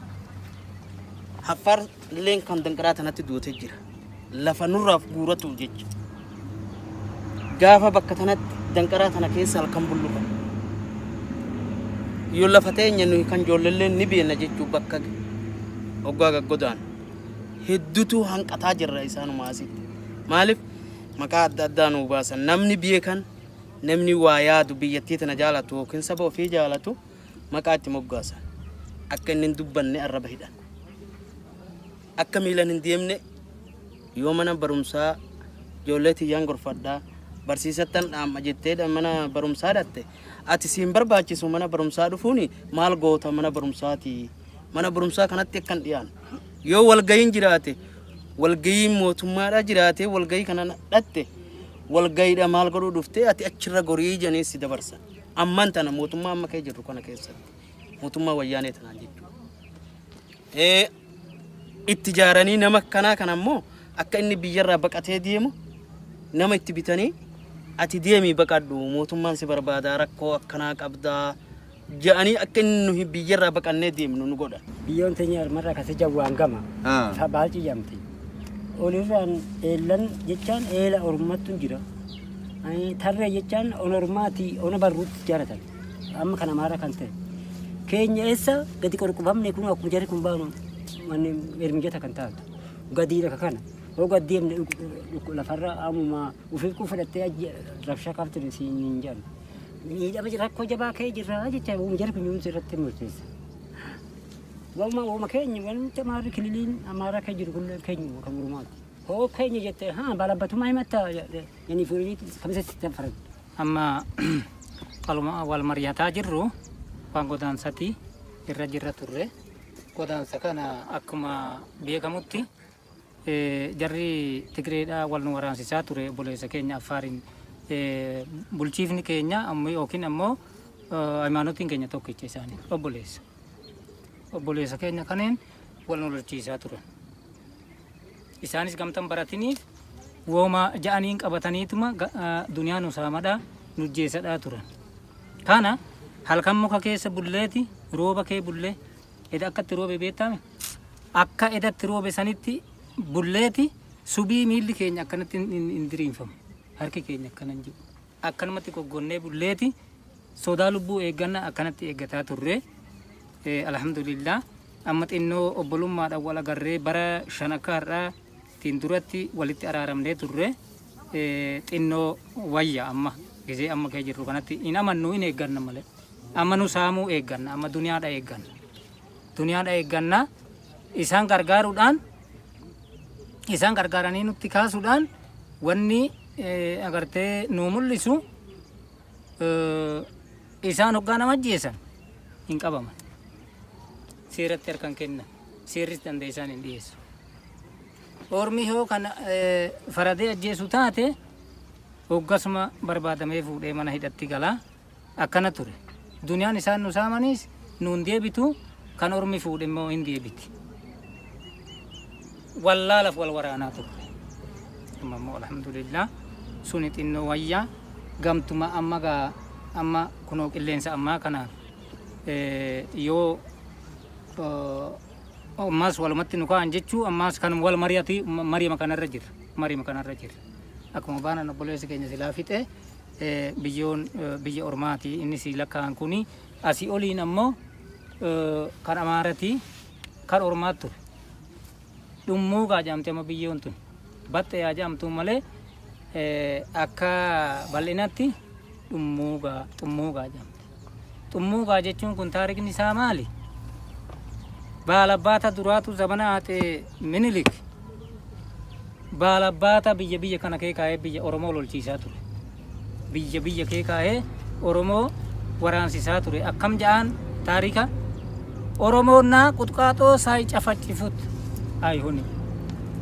Haffar illeen kan danqaraa tanatti duutee jira. Lafa nurraaf guuratu jecha. Gaafa bakka tanatti danqaraa tana keessa halkan bulluqa. Yoo lafa teenya nuyi kan joollelleen ni beena jechuu bakka oggaa gaggodaan. Hedduutu hanqataa jirra isaanuma asitti. Maaliif maqaa adda addaa nuu baasan namni beekan namni waa yaadu biyyattii tana jaalatu yookiin saba ofii jaalatu maqaa itti moggaasan. Akka inni hin dubbanne arraba hidhan. Akka miilan hin deemne yoo mana barumsaa ijoollee tiyyaan gorfadhaa barsiisattan dhaamma jettee mana barumsaa dhatte ati siin barbaachisu mana barumsaa dhufuuni maal goota mana barumsaati mana barumsaa kanatti akkan dhiyaan yoo walgayiin jiraate walgayiin mootummaadha jiraate walgayii kana dhatte walgayiidha maal godhuu dhuftee ati achirra gorii janii si dabarsa amman tana mootummaa amma kee jirru kana keessatti mootummaa wayyaanee tanaan jechuudha. Itti jaaranii nama kanaa kan ammoo akka inni biyyarraa baqatee deemu nama itti bitanii ati deemii baqadhu mootummaan si barbaadaa rakkoo akkanaa qabdaa ja'anii akka inni nuyi biyyarraa baqannee deemnu nu godha. Biyyoon teenya marra kasi jawwaan gama baalci jamti olirraan eelan jechaan eela ormattu jira tarree jechaan on ormaati ona barruutti jaaratan amma kana maara kan ta'e keenya eessa gadi qorqubamne kun akkuma jarri kun baanu manni ermijata kan taatu gadiidha kana hoo gaddeemne lafarra amuma ufiif kun fudhattee rabshaa kaafte siin hin jedhan miidhama rakkoo jabaa kee jirra jecha jarri kun yuunsi irratti murteessa. Wama keenya wanti maarri kililiin amaara kee jiru kun keenya kan murumaati. Hoo keenya jette balabbatuma himatta yani furii kamisatti tafaran. Amma qaluma wal mariyataa jirru waan godaansati irra jirra turre godaansa kana akkuma beekamutti jarri Tigreedha wal nu waraansisaa ture obboleessa keenya Affaariin bulchiifni keenya ammoo yookiin ammoo haymanotiin keenya tokkicha isaanii obboleessa keenya kaneen wal nu lolchiisaa turan. Isaanis gamtan baratiniif wooma ja'aniin qabataniituma duniyaa nu saamadhaa nu jeessadhaa turan. Kana halkan muka keessa bulleeti rooba kee bullee eda akkatti roobe beektame akka edatti roobe sanitti bulleeti subii miilli keenya akkanatti hin diriinfamu harki keenya akkanan jiru akkanumatti goggonnee bulleeti sodaa lubbuu eegganna akkanatti eeggataa turre alhamdulillah amma xinnoo obbolummaadhaan wal agarree bara 5 akka har'aa tiin duratti walitti araaramnee turre xinnoo wayya amma gisee amma kee jirru kanatti hin amannu hin eegganna malee amma nu saamuu eegganna amma duniyaadha eegganna isaan gargaaruudhaan isaan gargaaranii nutti kaasuudhaan wanni agartee nu mul'isu isaan hoggaa nama ajjeesan hin qabaman. Seeratti harkan kennan. Seerris danda'e isaan hin dhiyeessu. Ormi hoo kan faradee ajjeesu taate hoggasuma barbaadamee fuudhee mana hidhatti galaa akkana ture. Duniyaan isaan nu saamanis nuun deebitu kan ormi fuudhe immoo hin deebiti. Wallaalaaf wal waraanaa ture. Amma alhamdulillah suni xinnoo wayyaa gamtuma amma kunoo qilleensa ammaa kanaan yoo ammas walumatti nu ka'an jechuu ammas kan wal mari'ama kanarra jira. Akkuma baana obboleessi keenya silaa fixe biyya ormaati inni si lakkaa'an kuni asii oliin ammoo kan amaarati kan ormaat ture. Dhummuu gaajamte amma biyyoon tun batte yaa jaamtu malee akka bal'inatti xummuugaa jedhamte. Xummuugaa jechuun kun taarikni isaa maali? Baalabbaata duraatu zamana haate Minilik baalabbaata biyya kana kee kaa'ee biyya Oromoo lolchiisaa ture. Biyya kee kaa'ee Oromoo waraansisaa ture. Akkam ja'aan taarika Oromoonnaa qutqaaxoo saay cafacifut ayhuni.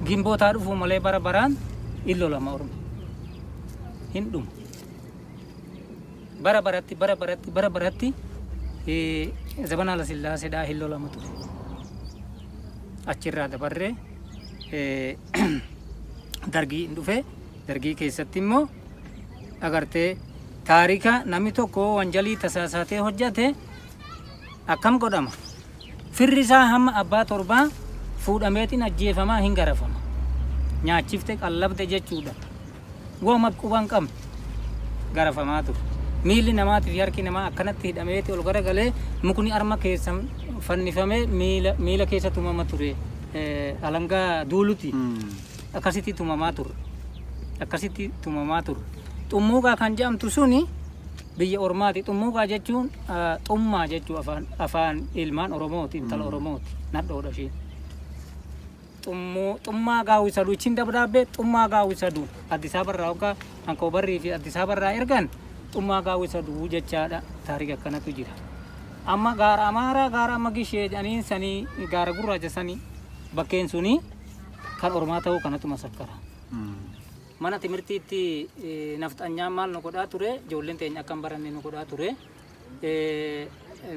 Gimbootaa dhufuu malee bara baraan illo lama Oromoo. Hin dhumu. Bara baratti zamana la Sillaaseedhaa hin lolama ture. Achirraa dabarree dargii hin dhufe. Dargii keessatti immoo agartee taarika namni tokko wanjalii tasaasaatee hojjate akkam godhama. Firri isaa hamma abbaa torbaa fuudhameetiin ajjeefamaa hin garafama. Nyaachifte qallabde jechuudha. Wooma quban qabne garafamaa ture. Miilli namaatiif harki namaa akkanatti hidhameeti ol garagalee mukni arma keessa fannifamee miila keessa tumama ture. Alangaa duuluti. Akkasitti tumamaa ture. Xummuugaa kan jedhamtu suni biyya ormaati. Xummuugaa jechuun xummaa jechuu afaan ilmaan Oromooti, intala Oromooti. Nadhoodha isheen. Xummaa gaawwisadu ichiin dabdaabbee xummaa gaawwisadu Addis Abarraa hoggaa Ankoobarrii fi Addis Abarraa ergan xummaa gaawwisadu jechaadha. Taarika akkanatu jira. Amma gaara Amaaraa gaara amma gishee jedhanii sanii gaara gurraacha sanii bakkeen suni kan ormaa ta'uu kanatu masakkara. Mana timirtiitti nafxanyaan maal nu godhaa ture ijoolleen teenya akkam baranne nu godhaa ture.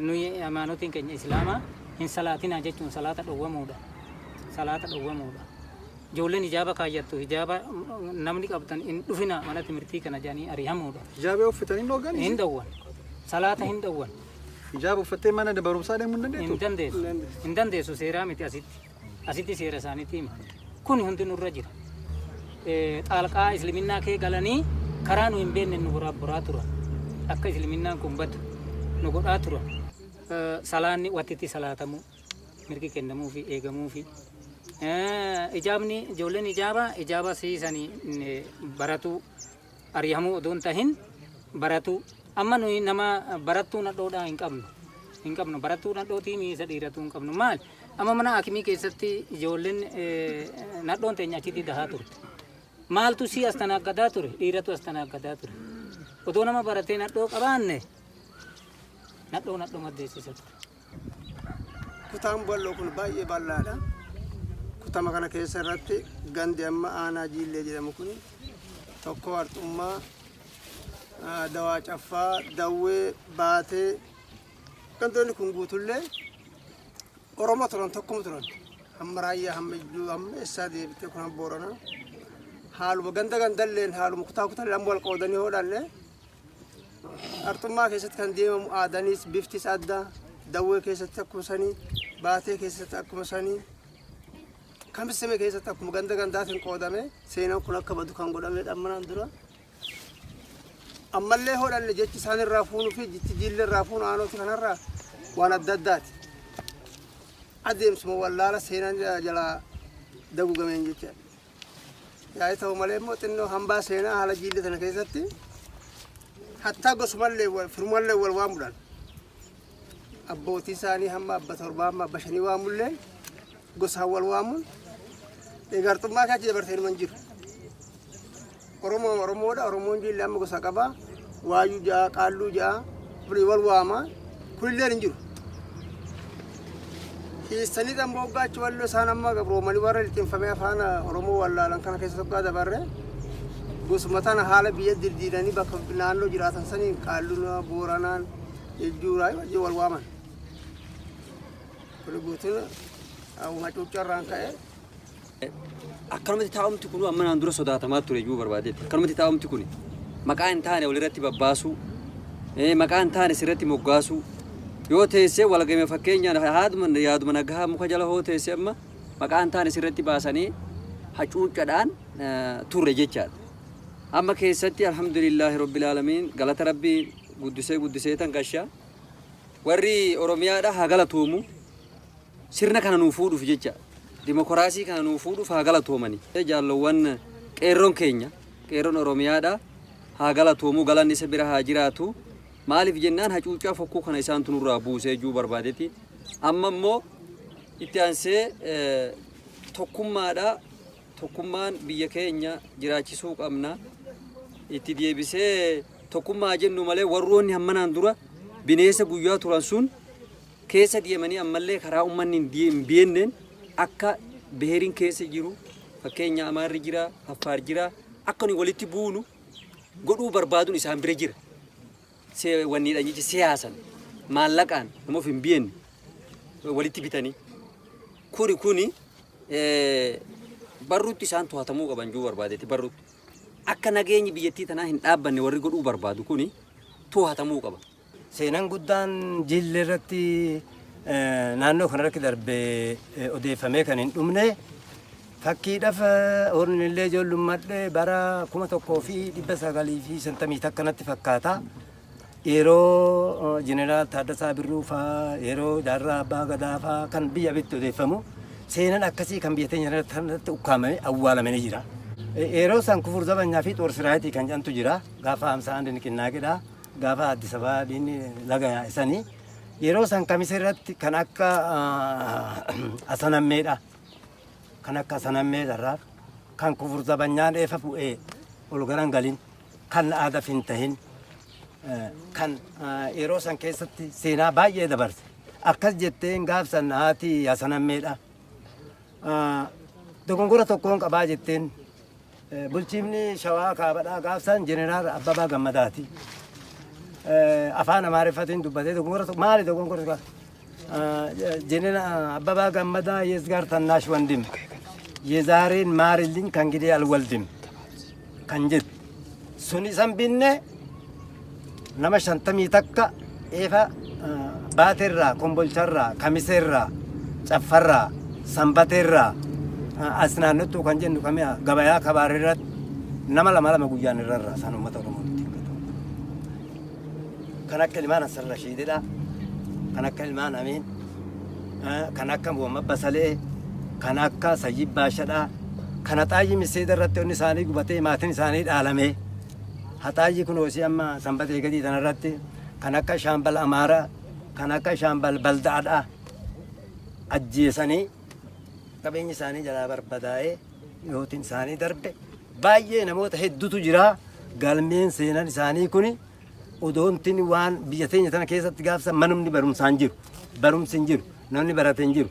Nuyi amaanotiin keenya Islaamaa hin salaatinaa jechuun salaata dhowwamuudha. Ijoolleen hijaaba kaayyattu hijaaba namni qabatan hin dhufina mana timirtii kana jedhanii ari'amuudha. Hijaaba uffatanii hin dhowwan? Hin dhowwan. Salaata hin dhowwan. Hijaaba uffattee mana barumsaa deemuu hin dandeessu? Hin dandeessu seeraa miti asitti. Asitti seera isaaniitii hima. Kun hundi nurra jira. Xaalqaa isliminnaa kee galanii karaa nu hin beekne nu boraa turan. Akka isliminnaan kun badu nu godhaa turan. Salaanni wattitti salaatamu mirgi kennamuu fi eegamuu fi ijaabni ijoolleen ijaaba siisanii baratu ari'amuu odoon tahin baratu amma nuyi nama barattuu nadhoodhaa hin qabnu barattuu nadhootii miisa dhiiratuu hin qabnu maal amma mana hakimii keessatti ijoolleen nadhoon teenya achitti dahaa turte maaltu si astanaaggadaa ture dhiiratu astanaaggadaa ture odoo nama baratee nadhoo qabaanne nadhoo maddeessisa ture. Kutaan bal'oo kun baay'ee bal'aadha. Kutama kana keessa irratti gandi amma aanaa jiillee jedhamu kun tokko Arxummaa, Dawaa Caffaa, Dawwee, Baatee gandoonni kun guutullee Oromoo turan tokkuma turan. Hamma Raayyaa, hamma Ijjuu, hamma Essaa deebitee kun hamma Booranaa. Haaluma gandalleen haaluma kutaa wal qoodanii hodhanne Arxummaa keessatti kan deemamu aadaanis biftis adda. Dawwee keessatti akkuma sanii, Baatee keessatti akkuma sanii, Kamisime keessatti akkuma gandaatiin qoodame seenaan kun akka badu kan godhame dhammanaan dura. Ammallee hodhanne jechi isaan irraa fuunuu fi jechi jiillee irraa fuunu aanooti kanarraa waan adda addaati. Adeemsuma wallaala seenaan jalaa dagugameen jecha. Yaa ta'u malee immoo xinnoo hambaa seenaa haala jiillee sana keessatti hattaa gosumallee firmallee wal waamuudhaan. Abbootii isaanii hamma abba torbaa hamma abba shanii waamullee gosaan wal waamuun deeggartummaa kachi dabarsee hin jiru. Oromoodha. Oromoon jiillee amma gosa qaba. Waayuu ja'a, qaalluu ja'a, firii wal waama. Kunillee hin jiru. Hiissanii damboo gaachi walloo isaan amma gabroomanii warra liqinfamee afaan Oromoo wallaalan kana keessa tokko dabarre. Gosuma tana haala biyya dirdiiranii bakka naannoo jiraatan saniin qaalluun booranaan jechuudha wajjin wal waaman. Kun guutuun hacuucarraan ka'e. Akkanumatti taa'umti kun amma naan dura sodaatamaa ture iyyuu barbaadeetti. Akkanumatti taa'umti kun maqaa hin taane walirratti babbaasuu, maqaa hin taane sirratti moggaasuu yoo teessee walgame fakkeenyaan haaduma yaaduma nagahaa muka jala hoo teessee amma maqaa hin taane sirratti baasanii hacuucadhaan turre jechaadha. Amma keessatti alhamdulillahi rabbil aalamiin galata rabbii guddisee tan gashaa warri Oromiyaadha haa galatoomu sirna kana nuu fuudhuuf jecha dimokiraasii kana nuu fuudhuuf haa galatoomani. Jaallowwan qeerroon keenya qeerroon Oromiyaadha haa galatoomu galanni isa bira haa jiraatu. Maaliif jennaan hacuucaa fokkuu kana isaan tunurraa buusee juu barbaadetti amma immoo itti aansee tokkummaadha. Tokkummaan biyya keenya jiraachisuu qabna. Itti deebisee tokkummaa jennu malee warroonni hammanaan dura bineensa guyyaa turan sun keessa deemanii ammallee karaa uummanni hin beenneen akka beeriin keessa jiru fakkeenya Amaarri jira, Affaar jira akka nu walitti buunu godhuu barbaaduun isaan bira jira. Wanniidhaan jecha siyaasan maallaqaan namoota hin beenne walitti bitanii kuni barruutti isaan to'atamuu qaban juu barbaadetti barruutti. Akka nageenyi biyyattii tanaa hin dhaabbanne warri godhuu barbaadu kuni to'atamuu qaba. Seenaan guddaan jillee irratti naannoo kanarratti darbee odeeffamee kan hin dhumne fakkiidhaaf horni illee ijoollummaadhee bara 1950 akkanatti fakkaata. Yeroo Jeneraal Taaddasaa Birruu fa'aa yeroo Jaarraa Abbaa Gadaa fa'aa kan biyya bitti odeeffamu seenaan akkasii kan biyya teenya irratti ukkaamamee awwaalamanii jira. Yeroo san kufur zabanyaa fi xoor siraayitii kan jedhamtu jira. Gaafa hamsaan dinqinnaaqiidha. Gaafa Addis Ababaa diinni laga isanii. Yeroo san kamise irratti kan akka asanammeedha. Kan akka asanammeedharraa kan kufur zabanyaan eefa bu'ee ol garan galin kan aadaaf hin tahin kan yeroo san keessatti seenaa baay'ee dabarse. Akkas jetteen gaafsan haati asanammeedha. Dogongora tokkoon qabaa jetteen bulchiifni Shawaa Kaabadhaa gaafsan Jeneraal Abbabaa Gammadaati. Afaan Amaariffatiin dubbatee dogongora maali dogongora Jeneraal Abbabaa Gammadaa Yezgaar Tannaash Wandim Yezaareen Maarillin kan gidee alwaldim kan jedhu sun isan binne nama 50 takka eefa baateerraa, kombolcharraa, kamiseerraa, caffarraa, sanbateerraa as naannottuu kan jennu kamii gabayaa kabaareerratti nama lama guyyaan irrarraa isaan uummata Oromootti. Kan akka ilmaan Hassan Rashiididha. Kan akka ilmaan Amiin. Kan akka Muhammad Basalee. Kan akka Sayyid Baashadha. Kan Haxaayyi Miseeda irratti onni isaanii gubatee maatiin isaanii dhaalame. Haxaayyi kun hoosii amma sanbatee gadii tanarratti kan akka Shaambal Amaaraa. Kan akka Shaambal Baldaadha. Ajjeesanii qabeenyi isaanii jalaa barbadaa'ee yootiin isaanii darbe baay'ee namoota hedduutu jira. Galmeen seenan isaanii kuni odoontiin waan biyya teenya tana keessatti gaafsan manumni barumsaan jiru. Barumsi hin jiru. Namni barate hin jiru.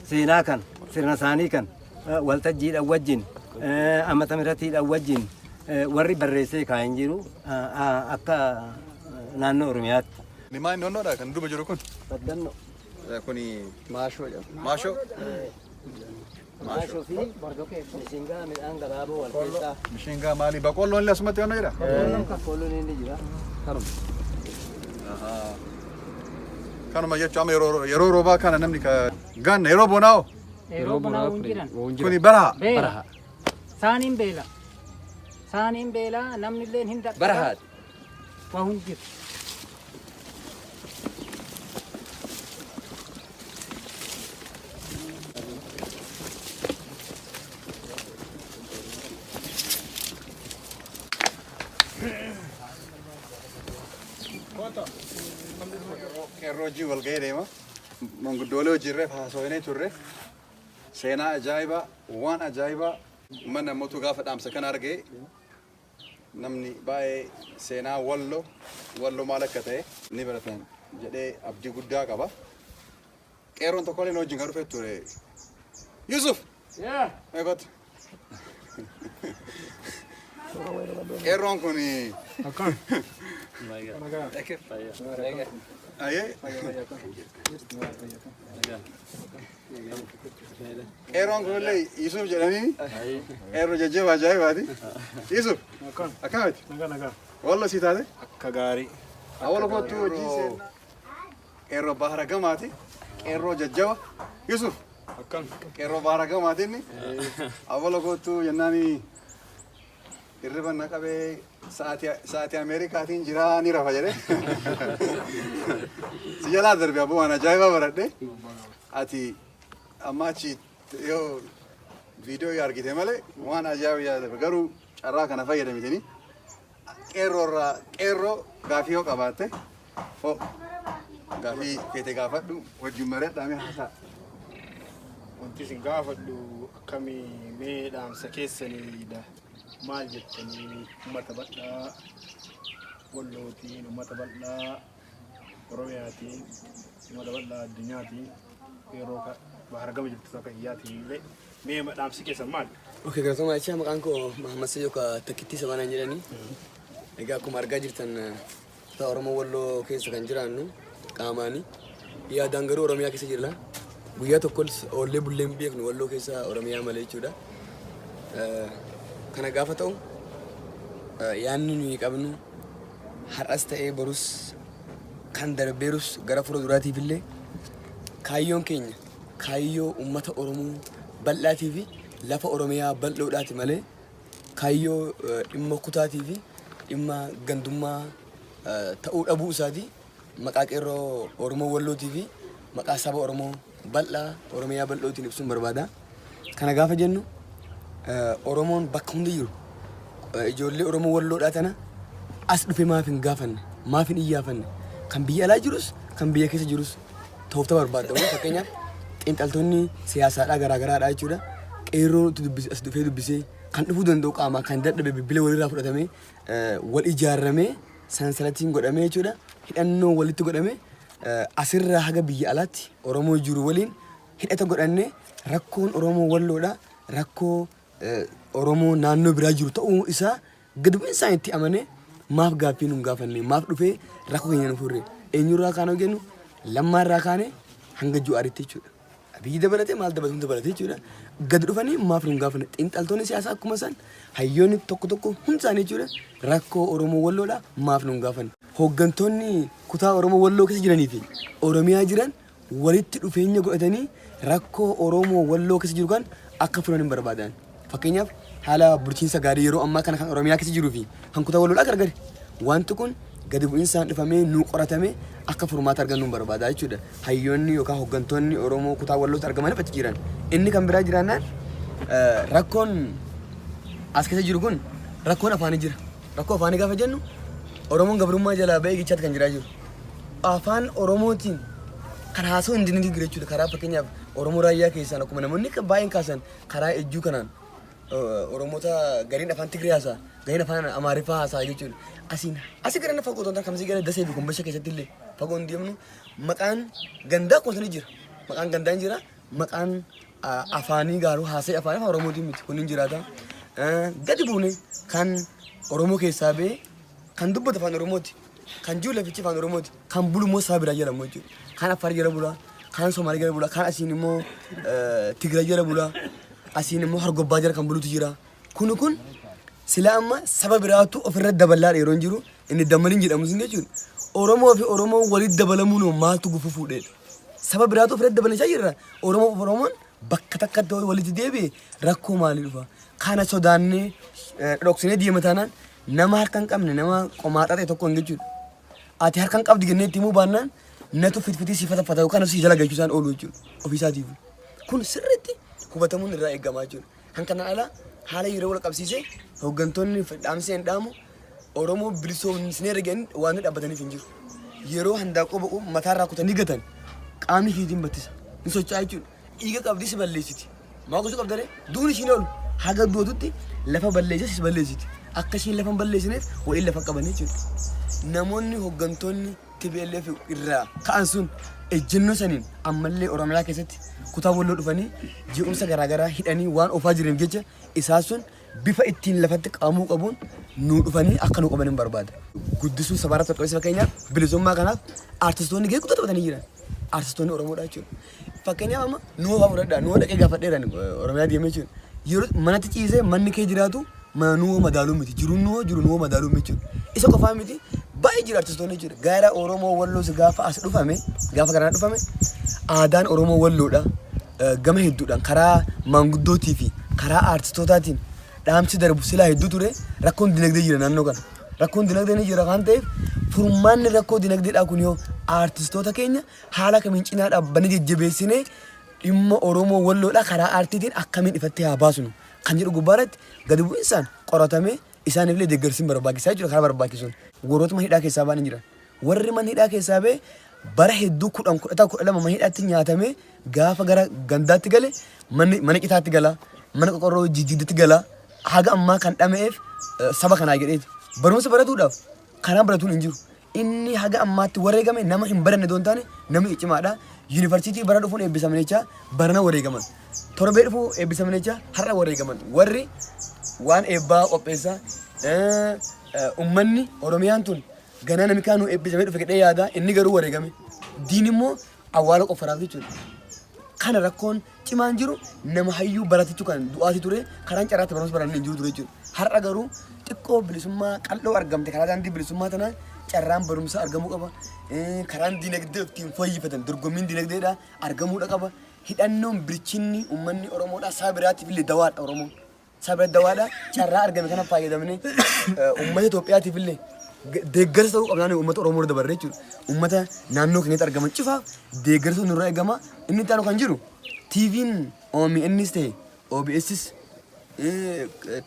Seenaa kan sirna isaanii kan waltajjiidhaan wajjin ammata miratiidhaan wajjin warri barreessee kaa'in jiru akka naannoo Oromiyaatti. Limaan noonnoodha kan duuba jiru kun. Baddannoo. Kuni maashoo jedhama. Maashoo. Maashoo fi mishingaa midhaan gabaaboo wal keessaa. Mishingaa maali? Boqqolloon illee asumatti yoon jira? Boqqolloon inni jira. Kanuma. Kanuma jechuun amma yeroo roobaa kana namni ganna yeroo bonaa'oo. Yeroo bonaa jiran. Kuni baraha. Baraha. Saaniin beela. Saaniin beela namni illee hin dadhabaa. Barahaati. Waa hundi jiru. Kerroji wal ga'ee deema. Manguddoolee hojiirree haasawinee turre. seenaa ajaa'ibaa waan ajaa'ibaa mana mootu gaafa dhaamsa kan argee namni baay'ee seenaa walloo maal akka ta'e ni baratan jedhee abdii guddaa qaba. Qeerroon tokko illee wajjin kan dhufee ture. Yusuf! Eegotu. Qeerroon kun akkam? Ayee? Qeerroon kun illee Yusuf jedhanii qeerroo jajjabaa ajaa'ibaati. Yusuf! Akkamiti? Wallo si taate? Akka gaarii. Awwaala kootu hojii qeerroo bahara gamaati. Qeerroo jajjaba. Yusuf! Akkam? Qeerroo bahara gamaati inni. Awwaala kootu jennaani hirriba na qabee sa'aatii Ameerikaatiin jiraa ni rafa jedhee. Si jalaa darbe abboo waan ajaa'ibaa baradhe. Ati amma achi yoo viidiyoo argite malee waan ajaa'ibaa yaadame garuu carraa kana fayyadamitanii qeerroo gaafii yoo qabaatte gaafii keete gaafadhu wajjin mari'adhaame haasa'a. Wanti isin gaafadhu akkamii mee dhaamsa keessaniidha. Maal jettanii uummata bal'aa Wallootiin, uummata bal'aa Oromiyaatiin, uummata bal'aa addunyaatiin yeroo bahara gama jirtu akka hiyyaatiin illee mee dhaamsi keessan maali? Oke, galatoomaa jecha maqaan koo Mahammad Sayyoo ka takkittii sabanaan jedhanii. Egaa akkuma argaa jirtan kutaa Oromoo Walloo keessa kan jiraannu qaamaanii yaadaan garuu Oromiyaa keessa jirra. Guyyaa tokko oollee bullee hin beeknu Walloo keessa Oromiyaa malee jechuudha. Kana gaafa ta'u yaadni nuyi qabnu har'as ta'ee borus kan darbeerus gara fuula duraatiif illee kaayyoon keenya kaayyoo uummata Oromoo bal'aatii fi lafa Oromiyaa bal'oodhaati malee kaayyoo dhimma kutaatii fi dhimma gandummaa ta'uu dhabuu isaati maqaa qeerroo Oromoo Wallootii fi maqaa saba Oromoo bal'aa Oromiyaa bal'ootiin ibsuun barbaada. Kana gaafa jennu Oromoon bakka hunda jiru ijoollee Oromoo Walloodhaa tana as dhufee maaf hin gaafanne maaf hin iyyaafanne kan biyya alaa jirus kan biyya keessa jirus toofta barbaadda. Fakkeenyaaf xiinxaltoonni siyaasaadhaa garaagaraadhaa jechuudha. Qeerroon as dhufee dubbisee kan dhufuu danda'u qaamaa kan dadhabe bilbila walirraa fudhatamee wal ijaarramee sansalatiin godhamee jechuudha. Hidhannoo walitti godhamee asirraa haga biyya alaatti Oromoo jiru waliin hidhata godhannee rakkoon Oromoo Walloodhaa rakkoo Oromoo naannoo biraa jiru ta'uu isaa gadi bu'insaan itti amanee maaf gaaffii nu gaafanne maaf dhufee rakkoo keenya nu furre eenyurraa kaan hojjennu lammaarraa kaanee hanga ju'aaritti jechuudha. Biyyi dabalatee maal dabalatuun dabalatee jechuudha. Gadi dhufanii maaf nu gaafanne xiinxaltoonni siyaasaa akkuma isaan hayyoonni tokko tokko hundi isaanii jechuudha rakkoo Oromoo Walloodhaa maaf nu gaafanne. Hooggantoonni kutaa Oromoo Walloo keessa jiranii fi Oromiyaa jiran walitti dhufeenya godhatanii rakkoo Oromoo Walloo keessa jiru kan akka furan hin barbaadan. Fakkeenyaaf haala bulchiinsa gaarii yeroo ammaa kana kan Oromiyaa keessa jiruu fi kan kutaa Walloodhaa gargari. Wanti kun gadi bu'insaan dhufamee nu qoratamee akka furmaata argannu barbaada jechuudha. Hayyoonni yookaan hooggantoonni Oromoo kutaa Wallootti argamanii achi jiran. Inni kan biraa jiraannaan rakkoon as keessa jiru kun rakkoon afaanii jira. Rakkoo afaanii gaafa jennu Oromoon gabrummaa jalaa ba'ee gichaatti kan jiraa jiru. Afaan Oromootiin kan haasa'u hin dinniin jechuudha. Karaa fakkeenyaaf Oromoo raayyaa keessaan akkuma namoonni baay'een kaasan karaa ejjuu kanaan Oromoota gariin afaan Tigree haasa'a, gariin afaan Amaariffaa haasa'a jechuudha. Asii gara fagoo ta'an kamsii gara dasee fi kumbasha keessatti illee fagoo hin deemnu maqaan gandaa akkuma sanii jira. Maqaan gandaan jira. Maqaan afaanii garuu haasa'e afaan Oromootiin miti kun hin jiraata. Gadi buune kan Oromoo keessaa ba'e kan dubbatu afaan Oromooti. Kan jiru lafichi afaan Oromooti. Kan bulu immoo saba biraa jedhamu jechuudha. Kan Affaar jala bula, kan Somaalee jala bula, kan asiin immoo Tigraay jala bula, asiin immoo Hargobbaa jala kan bulutu jira. Kun sila amma saba biraatu ofirra dabalaadha yeroo jiru inni dammaliin jedhamu sun jechuudha. Oromoo fi Oromoo walitti dabalamuun maaltu gufuu fuudheedha. Saba biraatu ofirra dabalachaa jirra. Oromoon bakka takkatti walitti deebi'e rakkoo maalii dhufa? Kana sodaannee dhoksinee deema taanaan nama harka hin qabne nama qomaaxaa ta'e tokko hin jechuudha. Ati harka hin qabdi jennee itti himuu baannaan natu fitfitii si fatafata yookaan si jala galchuusaan oolu jechuudha ofiisaatiif. Kun sirriitti hubatamuun irraa eegamaa jechuudha. Kan kana ala haala yeroo wal qabsiisee hooggantoonni dhaamsee hin dhaamu Oromoo bilisoomsinee argan waan dhaabbataniif hin jiru. Yeroo handaaqoo ba'u mataarraa kutanii gatan qaamni fiitiin battisa. Ni socho'aa jechuudha. Dhiiga qabdii si balleessiti. maa gosa qabdare duuni ishiin oolu haga duututti lafa balleessis balleessiti akkasiin lafa balleessineef waliin lafa qaban jechuudha namoonni hooggantoonni TPLF irraa ka'an sun ejjennoo saniin ammallee Oromiyaa keessatti kutaa walloo dhufanii jeequmsa garaagaraa hidhanii waan ofaa jireef jecha isaan sun bifa ittiin lafatti qaamuu qabuun nuu dhufanii akka nuu qaban hin barbaada. Guddisuu sabaraa tokko isa fakkeenyaaf bilisummaa kanaaf aartistoonni gahee guddaa taphatanii jiran aartistoonni Oromoodha jechuudha. Fakkeenyaaf amma nuu fa'aa fudhadhaa nuu dhaqee gaafadheedhaan Oromiyaa deemee jechuudha. Yeroo manatti ciisee manni kee jiraatu manuu madaaluu miti jiru nuu madaaluu miti jechuudha. Isa qofaa miti baay'ee jira aartistoonni jechuudha. Gaara Oromoo Walloos gaafa as dhufame gaafa garaa dhufame aadaan Oromoo Walloodha gama hedduudhaan karaa maanguddootii fi karaa aartistootaatiin dhaamsi darbu silaa hedduu ture rakkoon dinagdee jira naannoo kana. Rakkoon dinagdee ni jira kan ta'eef furmaanni rakkoo dinagdeedhaa kun yoo aartistoota keenya haala kamiin cinaa dhaabbanii jajjabeessinee dhimma Oromoo Walloodhaa karaa aartiitiin akkamiin ifattee haa baasnu kan jedhu gubbaarratti gadi bu'insaan qoratamee isaaniifillee deeggarsiin barbaachisaa jechuudha karaa barbaachisuun. Warroota mana hidhaa keessaa ba'an jiran. Warri mana hidhaa keessaa ba'e bara hedduu 10 mana hidhaatti nyaatamee gaafa gara gandaatti gale mana citaatti gala mana qoqqorroo jijjiiddatti gala haga ammaa kan dhama'eef saba kanaa jedheeti. Barumsa baratuudhaaf kanaan baratuun hin jiru. Inni haga ammaatti wareegame nama hin baranne doon taane namni cimaadha. Yuunivarsiitii bara dhufuun eebbisaman jecha barana wareegaman. Torbee dhufuu eebbisaman jecha har'a wareegaman. Warri waan eebbaa qopheessaa ummanni Oromiyaan tun ganaa nami kaanuu eebbisamee dhufe jedhee yaada inni garuu wareegame. Diin immoo awwaala qofaraaf jechuudha. Kana rakkoon cimaan jiru nama hayyuu baratichu kan du'aati ture karaan carraatti barumsa barannee hin jiru ture jechuudha. Har'a garuu xiqqoo bilisummaa qal'oo argamte karaa daandii bilisummaa tanaan carraan barumsa argamuu qaba. Karaan dinagdee ittiin fayyifatan dorgommiin dinagdeedha argamuudha qaba. Hidhannoon bilchinni uummanni Oromoodha saba biraatiif illee dawaadha Oromoon. Saba bira dawaadha carraa argame kana fayyadamnee uummata Itoophiyaatiif illee deeggarsa ta'uu qabnaan uummata Oromoo dabarree jechuudha. Uummata naannoo keenyatti argaman cufaaf deeggarsa nurraa eegama. Inni itti aanu kan jiru TV'n OMN's ta'e OBS's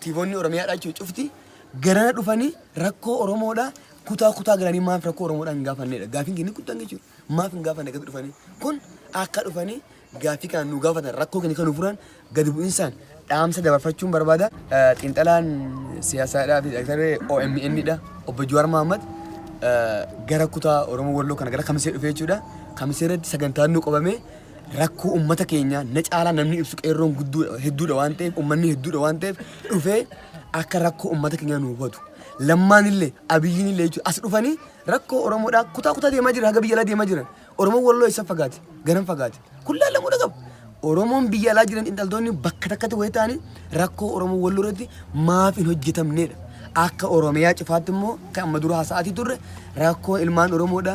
TV'onni Oromiyaadhaa jechuudha cufti garana dhufanii rakkoo Oromoodha kutaa galanii maaf rakkoo Oromoodhaa hin gaafannedha. Gaafiin keenya guddaan jechuudha. Maaf hin gaafanne gadi dhufanii kun akka dhufanii gaafii kan nu gaafatan rakkoo keenya kan nu furan gadi bu'insaan dhaamsa dabarfachuun barbaada. Xiinxalaan siyaasaadhaa fi daaktaree OMN'dha obbo Jawaar Mohaammed gara kutaa Oromoo Walloo kana gara Kamisee dhufee jechuudha. Kamisee irratti sagantaan nu qabame rakkoo uummata keenya na caalaa namni ibsu qeerroon hedduudha waan ta'eef uummanni hedduudha waan ta'eef dhufee akka rakkoo uummata keenya nu hubatu. Lammaan illee abiyyiin illee jechuudha as dhufanii rakkoo Oromoodhaa kutaa deemaa jira haga biyya alaa deemaa jiran. Oromoon Walloo eessa fagaate garan fagaate kullaan lamuudha qabu. Oromoon biyya alaa jiran xiinxaltoonni bakka takkatti wayii ta'anii rakkoo Oromoo Walloo irratti maaf hin hojjetamnedha. Akka Oromiyaa cifaatti immoo kan amma dura haasa'aatii turre rakkoo ilmaan Oromoodha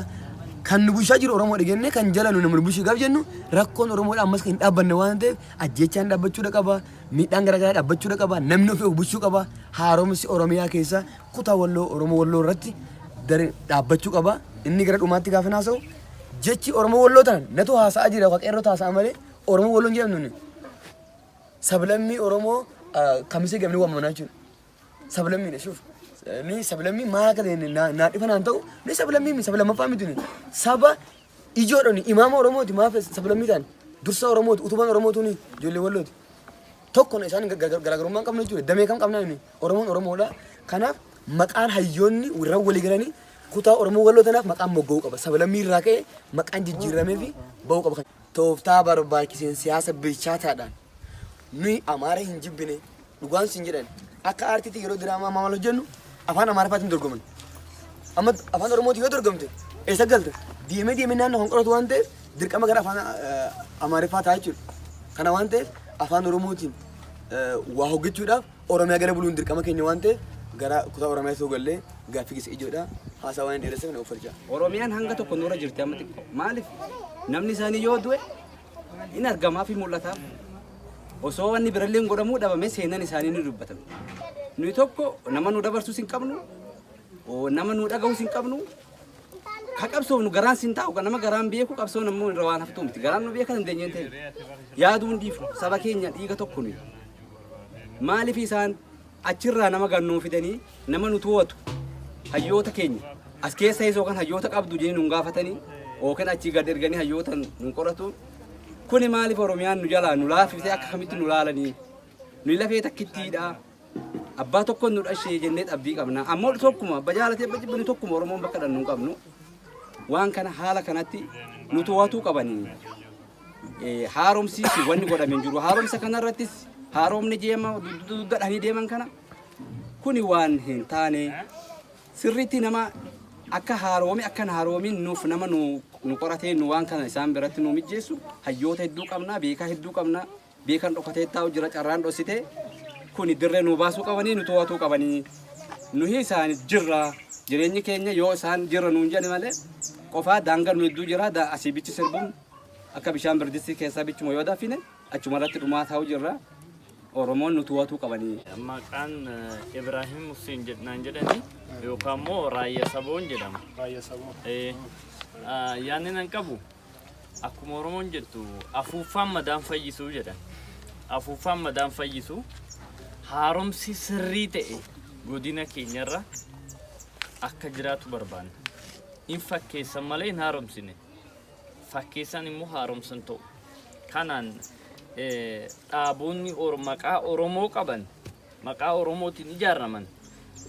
kan nu bushaa jiru Oromoodha jennee kan jala nu nama bushii gaaf jennu rakkoon Oromoodha ammas kan hin dhaabbanne waan ta'eef ajjechaan dhaabbachuudha qaba miidhaan garaagaraa dhaabbachuudha qaba namni ofii of bushuu qaba haaromsi Oromiyaa keessa kutaa Walloo Oromoo Walloo irratti dhaabbachuu qaba inni gara dhumaatti gaafa haasa'u jechi Oromoo Walloo ta'an natu haasa'aa jira qeerroo haasa'a malee Oromoo Walloo hin jedhamnu sablammii Oromoo Kamisee gamni waamamanaa jechuudha. Sablammii shuuf ni sablammii maal akka ta'e naa dhifanaan ta'u ni sablammii sablammaffaa miti ni saba ijoodhoni imaama Oromooti maaf sablammii ta'an dursa Oromooti utubaan Oromootu ni ijoollee Wallooti. Tokko isaan garaagarummaa hin qabne jechuudha damee kam qabnaa inni Oromoon Oromoodha. Kanaaf maqaan hayyoonni warra walii galanii kutaa Oromoo Walloo tanaaf maqaan mogga'uu qaba. Sablammii irraa ka'ee maqaan jijjiiramee fi ba'uu qaba. Tooftaa barbaachiseen siyaasa bilchaataadhaan nuyi Amaara hin jibbine dhugaan siin jedhan akka aartiitti yeroo diraamaa maal hojjennu afaan Amaariffaatiin dorgoman. Amma afaan Oromooti yoo dorgomte eessa galte deemee naannoo kan qoratu waan ta'eef dirqama gara afaan Amaariffaa ta'a jechuudha. Kana waan ta'eef afaan Oromootiin waa hojjechuudhaaf Oromiyaa gara buluun dirqama keenya waan ta'eef gara kutaa Oromiyaa soo gallee gaaffii keessa ijoodha haasaa waan dheeressa kana uffachaa. Oromiyaan hanga tokko nurra jirti amma xiqqoo maaliif namni isaanii yoo du'e in argamaa fi mul'ataaf osoo wanni biralleen godhamuu dhabame seenan isaanii ni dubbatan. Nuyi tokko nama nu dabarsuus hin qabnu nama nu dhaga'uus hin qabnu ka qabsoofnu garaan sin taa'u nama garaan beeku qabsoon ammoo irra waan haftuu miti garaan nu beekan hin deenyeen ta'e yaaduu hin dhiifnu saba keenya dhiiga tokko nuyi maaliif isaan achirraa nama gannoo fidanii nama nu to'atu hayyoota keenya as keessa isoo kan hayyoota qabdu jedhanii nu gaafatanii yookaan achii gad erganii hayyoota nu qoratu kuni maaliif oromiyaan nu jalaa nu laafifte akka kamitti nu laalanii nu lafee takkittiidha abbaa tokko nu dhashee jennee abdii qabna ammoo tokkuma abba jaalatee abba jibbani tokkuma oromoon bakka dhannu hin qabnu waan kana haala kanatti nu to'atuu qabanii haaromsiisi wanni godhamee jiru haaromsa kanarrattis haaromni jeema gadhanii deeman kana kuni waan hin taane sirriitti nama akka haaroomi akka haaroomiin nuuf nama nu qoratee nu waan kana isaan biratti nu mijjeessu hayyoota hedduu qabna beekaa hedduu qabna beekan dhokatee taa'u jira carraan dhossite kuni dirree nu baasuu qabanii nu to'atuu qabanii nuhi isaan jirra jireenyi keenya yoo isaan jirra nuun jedhe malee qofaa daangaa nu hedduu jira asii bichi sirbuun akka bishaan birdisii keessaa bichuma yoo dafine achuma irratti dhumaa taa'u jirra oromoon nu to'atuu qabanii. Maqaan Ibrahim Hussein jedhaan jedhani yookaan immoo Raayyaa Saboon jedhama. Raayyaa Saboon. Yaanni nan qabu akkuma oromoon jettu afuuffaan madaan fayyisuu jedhan. Afuuffaan madaan fayyisuu haaromsi sirrii ta'e godina keenyarra akka jiraatu barbaanna. In fakkeessan malee hin haaromsine. Fakkeessan immoo haaromsan ta'u. Kanaan dhaabonni maqaa oromoo qaban maqaa oromootiin ijaaraman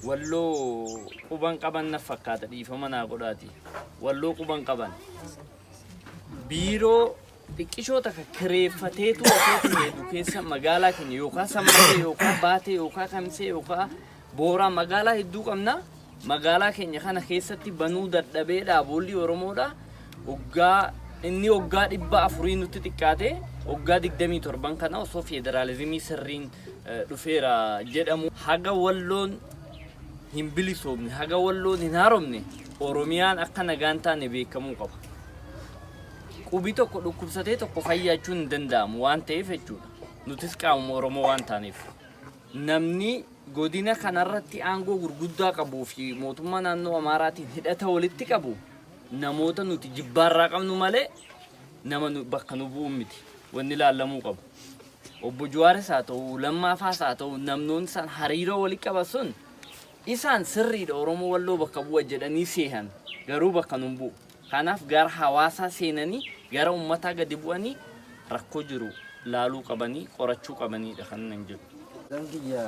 walloo quban qaban na fakkaata dhiifama naa godhaati walloo quban qaban biiroo xiqqishoota kireeffateetu osoo hedduu keessa magaalaa keenya yookaan Sammalee yookaan Baatee yookaan Kamisee yookaan Booraa magaalaa hedduu qabna magaalaa keenya kana keessatti banuu dadhabee dhaabolli oromoodha inni waggaa 400 nutti xiqqaate waggaa 27 kana osoo federaalizimii sirriin dhufeera jedhamu haga walloon hin bilisoomne haga walloon hin haaromne oromiyaan akka nagaan taane beekamuu qaba. Qubii tokko dhukkubsatee tokko fayyaachuun hin danda'amu waan ta'eef jechuudha. Nutis qaamuma oromoo waan taaneef namni godina kanarratti aangoo gurguddaa qabuu fi mootummaa naannoo Amaaraatiin hidhata walitti qabu namoota nuti jibbaarraa qabnu malee nama bakka nu bu'u miti wanni laallamuu qabu. Obbo Juwaaris haa ta'u Lammaafaas haa ta'u namnoonni isaan hariiroo walii qaban sun isaan sirriidha oromoo walloo bakka bu'a jedhanii seehan garuu bakka nu bu'u. Kanaaf gara hawaasaa seenanii gara uummataa gadi bu'anii rakkoo jiru laaluu qabanii qorachuu qabaniidha kan nan jedhu. Dangiya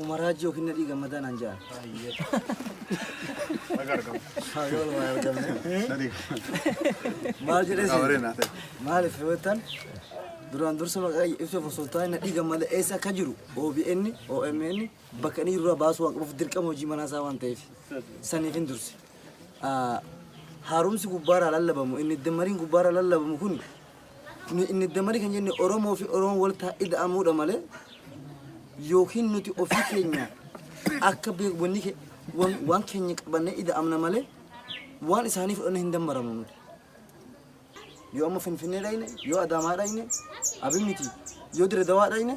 Umaraji yookiin nadhii gammadaan an jaan. Maal jedhee maaliif yoo duraan dursa maqaa ibsa fosoltaa nadhii gammada eessa akka jiru OBN OMN bakka inni irraa baasuu waan qabuuf dirqama hojii manaasaa waan ta'eef saniif hin dursi. Haaromsi gubbaarraa lallabamu inni dammariin gubbaarraa lallabamu kun inni dammarii kan jenne Oromoo fi Oromoo wal ida'amuudha malee yookiin nuti ofii keenya akka beekwanii waan keenya qabannee ida'amna malee waan isaanii fudhannee hin dammaramu nuti. Yoo amma Finfinnee dhayne yoo Adaamaa dhayne abin miti yoo Dirree Dawaa dhayne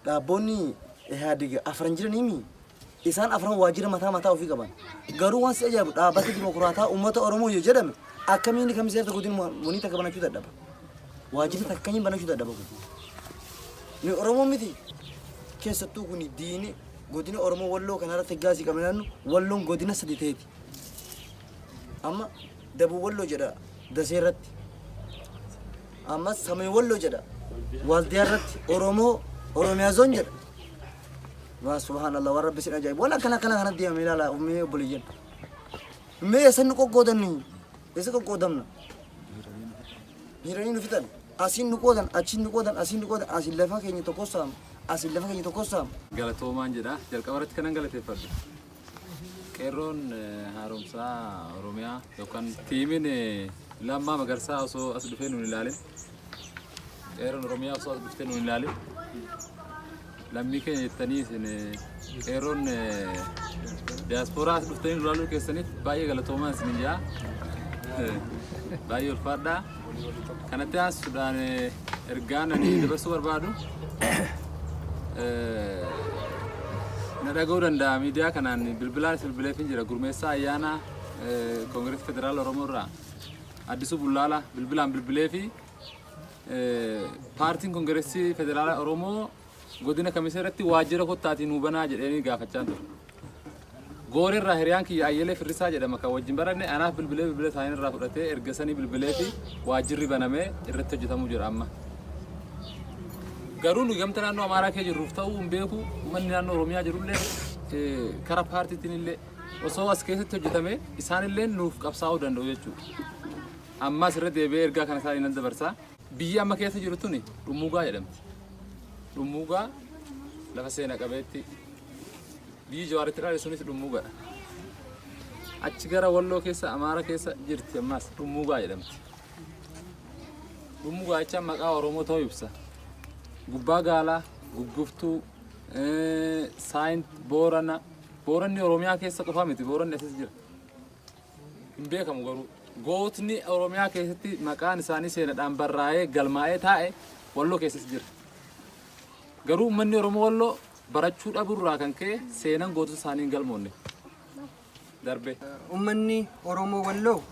dhaabonni Ihaadig afran jiranii isaan afran waajjira mataa ofii qaban. Garuu waan si ajaa'ibu dhaabbata dimokiraataa uummata Oromoo yoo jedhame akkamiin Kamisee godina munii takka banachuu dadhaba. Waajjirri takkaniin banachuu dadhaba. Ni Oromoo miti. Keessattuu kun diini godina Oromoo walloo kanarratti gaasii qabnaan walloon godina sadi ta'eeti. Amma Dabuu walloo jedha Daseerratti. Amma Samee walloo jedha Waaldiyaarratti Oromiyaa zoon jedha. Waa subhanallah waan rabbi sin ajaa'ibu waan akkana kana deemee ilaala ummee obboleeyyan. Mee san qoqqoodanni isa qoqqoodamna. Hiranii nu fitan asiin nu qoodan achiin nu qoodan asiin nu qoodan asiin lafa keenya tokko saam. Asin lafa keenya tokko saam. Galatoomaan jedha jalqaba irratti kanan galateeffadhu. Qeerroon haaromsaa Oromiyaa yookaan tiimiin Lammaa Magarsaa osoo as dhufee nuun ilaalin. Qeerroon Oromiyaa osoo as dhuftee nuun ilaalin. Lammii keenya jettanii isin qeerroon diyaaspooraa as dhuftanii ilaaluu keessaniif baay'ee galatoomaa isin jaa. Baay'ee ulfaadhaa. Kanatti aansuudhaan ergaan ani dabarsuu barbaadu. Nadhagoo danda'a miidiyaa kanaan bilbilaan bilbileef hin jira gurmeessaa ayyaana Koongireesii Federaala Oromoo irraa Addisuu Bullaala bilbilaan bilbilee fi paartiin Koongireesii Federaala Oromoo godina Kamisee irratti waajjira kottaatiin hubanaa jedhanii gaafachaa ture. Goori irraa hiriyaan kiyya ayyeelee firrisaa jedhama kan wajjin baranne anaaf bilbilee isaanii irraa fudhatee ergasanii bilbilee fi waajjirri banamee irratti hojjetamuu jira amma. Garuu nuyi gamta naannoo Amaaraa kee jirruuf ta'uu hin beeku uummanni naannoo Oromiyaa jirullee karaa paartiitiin illee osoo as keessatti hojjetame isaanillee nuuf qabsaa'uu danda'u jechuudha. Amma asirra deebi'ee ergaa kana isaanii nan dabarsaa. Biyyi amma keessa jiru tuni Dhummuugaa jedhamti. Dhummuugaa lafa seena qabeetti biyyi Jawaaritti dhaale sunis Dhummuugaadha. Achi gara Walloo keessa Amaara keessa jirti ammas Dhummuugaa jedhamti. Dhummuugaa jecha maqaa Oromoo ta'uu ibsa. Gubbaa Gaalaa, Gugguftuu, Saayint Boorana. Booranni Oromiyaa keessa qofaa miti Booranni asas jira. Hin beekamu garuu. Gootni Oromiyaa keessatti maqaan isaanii seenadhaan barraa'ee galmaa'ee taa'e Walloo keessas jira. Garuu uummanni Oromoo Walloo barachuu dhabuurraa kan ka'e seenan gootota isaanii hin galmoonne. Darbe. Uummanni Oromoo Walloo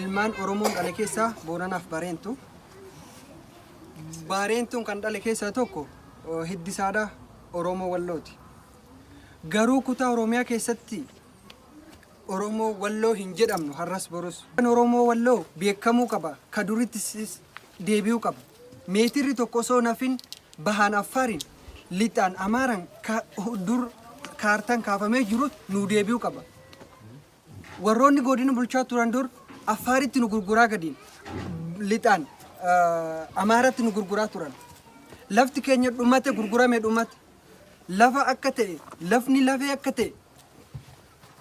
ilmaan Oromoon dhale keessaa Booranaaf Bareentu. Bareentuun kan dhale keessaa tokko hiddisaadha Oromoo Wallooti. Garuu kutaa Oromiyaa keessatti Oromoo Walloo hin jedhamnu har'as borus. Oromoo Walloo beekamuu qaba. Ka duritti deebi'uu qaba. Meetirri tokko osoo nafin bahaan Affaarin lixaan Amaaran dur kaartaan kaafamee jiru nu deebi'uu qaba. Warroonni godina bulchaa turan dur Affaaritti nu gurguraa gadiin lixaan Amaaratti nu gurguraa turan. Lafti keenya dhumate gurgurame dhumate. Lafa akka ta'e lafni lafee akka ta'e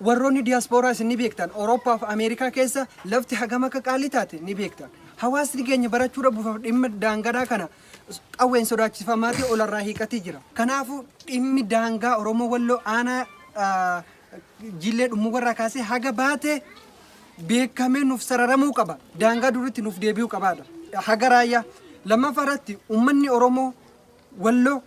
warroonni diiyaaspooraa isin ni beektan Awurooppaa fi Ameerikaa keessa lafti hagam akka qaalii taate ni beektan. Hawaasni keenya barachuu dhabuuf dhimma daangaadhaa kana qawween sodaachifamaa ta'e olarraa hiiqatii jira. Kanaafuu dhimmi daangaa Oromoo Walloo aanaa jillee Dhummuugarraa kaasee haga baate beekamee nuuf sararamuu qaba. Daangaa duritti nuuf deebi'uu qabaadha. Haga raayyaa lammaffaarratti uummanni Oromoo Walloo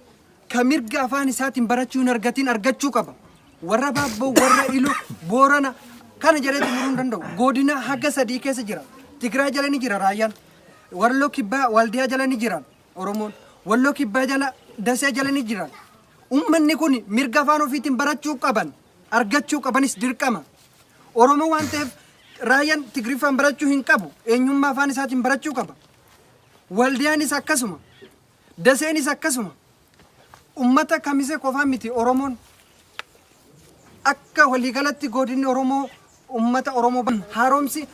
ka mirga afaan isaatiin barachuu hin argatiin argachuu qaba. Warra Baabboo, warra Iluu, Boorana kana jedhee xumuruu hin danda'u. Godina haga sadii keessa jira. Tigraay jala ni jira raayyaan. Walloo Kibbaa Waldiyaa jala ni jiran Oromoon. Walloo Kibbaa jala Dasee jala ni jiran. Uummanni kun mirga afaan ofiitiin barachuu qaban, argachuu qabanis dirqama. Oromoo waan ta'eef raayyaan Tigriffaan barachuu hin qabu. Eenyummaa afaan isaatiin barachuu qaba. Waldiyaanis akkasuma. Daseenis akkasuma. Ummata kamisee qofaa miti Oromoon akka waliigalatti godinni Oromoo ummata Oromoo haaromsi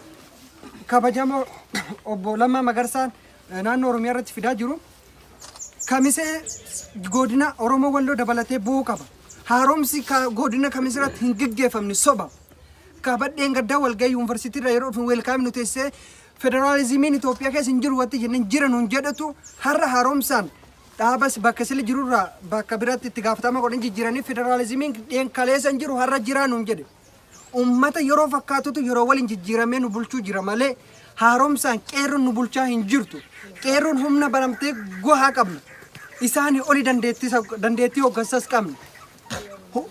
kabajamoo obbo Lammaa Magarsaan naannoo Oromiyaa irratti fidaa jiru kamisee godina Oromoo Walloo dabalatee bu'uu qaba. Haaromsi godina kamisee irratti hin gaggeeffamne soba. Kabadheen gaddaa walgahii yuunivarsiitii irraa yeroo dhufu weelkaam nu teessee federaalizimiin Itoophiyaa keessa hin jiru wanti jenneen jira nuun jedhatu har'a haaromsaan dhaabas bakka sili jirurraa bakka biraatti itti gaafatama godhan jijjiiranii federaalizimiin kaleessa hin jiru har'a jiraa nuun jedhe. Ummata yeroo fakkaatutu yeroo waliin jijjiiramee nu bulchuu jira malee haaromsaan qeerroon nu bulchaa hin jirtu. Qeerroon humna baramtee gohaa qabna. Isaanii oli dandeettii hooggansaas qabna.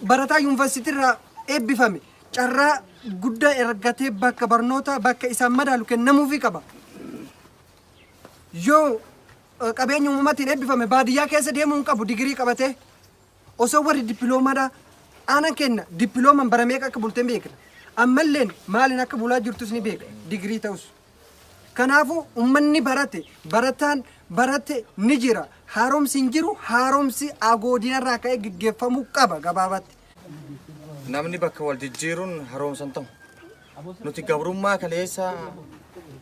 Barataa yuunivarsiitii irraa eebbifame carraa guddaa ergatee bakka barnoota bakka isaan madaalu kennamuufii qaba. Yoo qabeenya uumamatiin eebbifame baadiyyaa keessa deemuu hin qabu digirii qabatee osoo warri dippiloomaadhaa aanan kenna dippilooman baramee akka bulteen beekna. Ammalleen maaliin akka bulaa jirtus ni beekna digirii ta'us. Kanaafuu uummanni barataan barate ni jira. Haaromsi hin jiru haaromsi godinarraa ka'ee gaggeeffamuu qaba gabaabatti. Namni bakka wal jijjiiruun haaromsan ta'u. Nuti gabrummaa kaleessa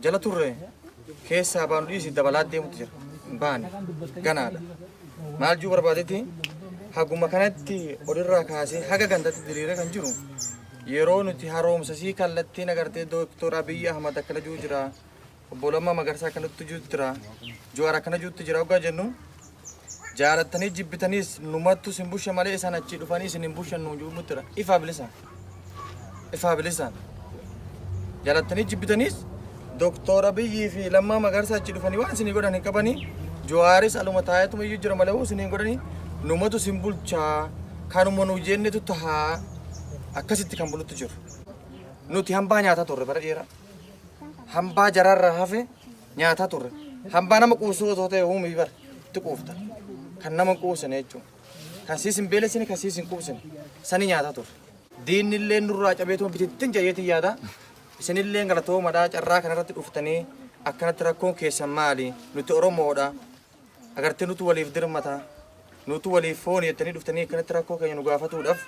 jala turre keessaa baanu dhiisi dabalaa deemutu jira. Baane ganaadha. Maal juu barbaadetti haguma kanatti olirraa kaasee haga gandatti diriiree kan jiru yeroo nuti haaromsasii kallattiin agartee Dooktor Abiyyi Ahmad akkana jiru jira. Obbo Lammaa Magarsaa akkanatti jiru jira. Jowaar akkana jirutti jira hoggaa jennu jaalattanii jibbitaniis numattu sin bushe malee isaan achi dhufanii isin hin bushan nu jiru jira. Ifaa bilisaan. Ifaa bilisaan. Jaalattanii jibbitaniis Dooktor Abiyyi fi Lammaa Magarsaa achi dhufanii waan isin godhan hin qabanii Jawaaris aluma taa'eetuma iyyuu jira malee isin hin godhanii numatu sin bulchaa kanuma nu jennetu tahaa akkasitti kan bulutti jiru. Nuti hambaa nyaataa turre bara dheeraa. Hambaa jararraa hafe nyaataa turre. Hambaa nama quusuu otoo ta'e uumii bara itti quufta. Kan nama quusane jechuudha. Kan siis hin beelessine kan siis hin quusine sani nyaataa turre. diinillee nurraa cabeetuma bitittin jayeetiin yaada isinillee galatoomadha carraa kanarratti dhuftanii akkanatti rakkoon keessan maali nuti Oromoodha agartee nuti waliif dirmata nuti waliif foon jettanii dhuftanii akkanatti rakkoo keenya nu gaafatuudhaaf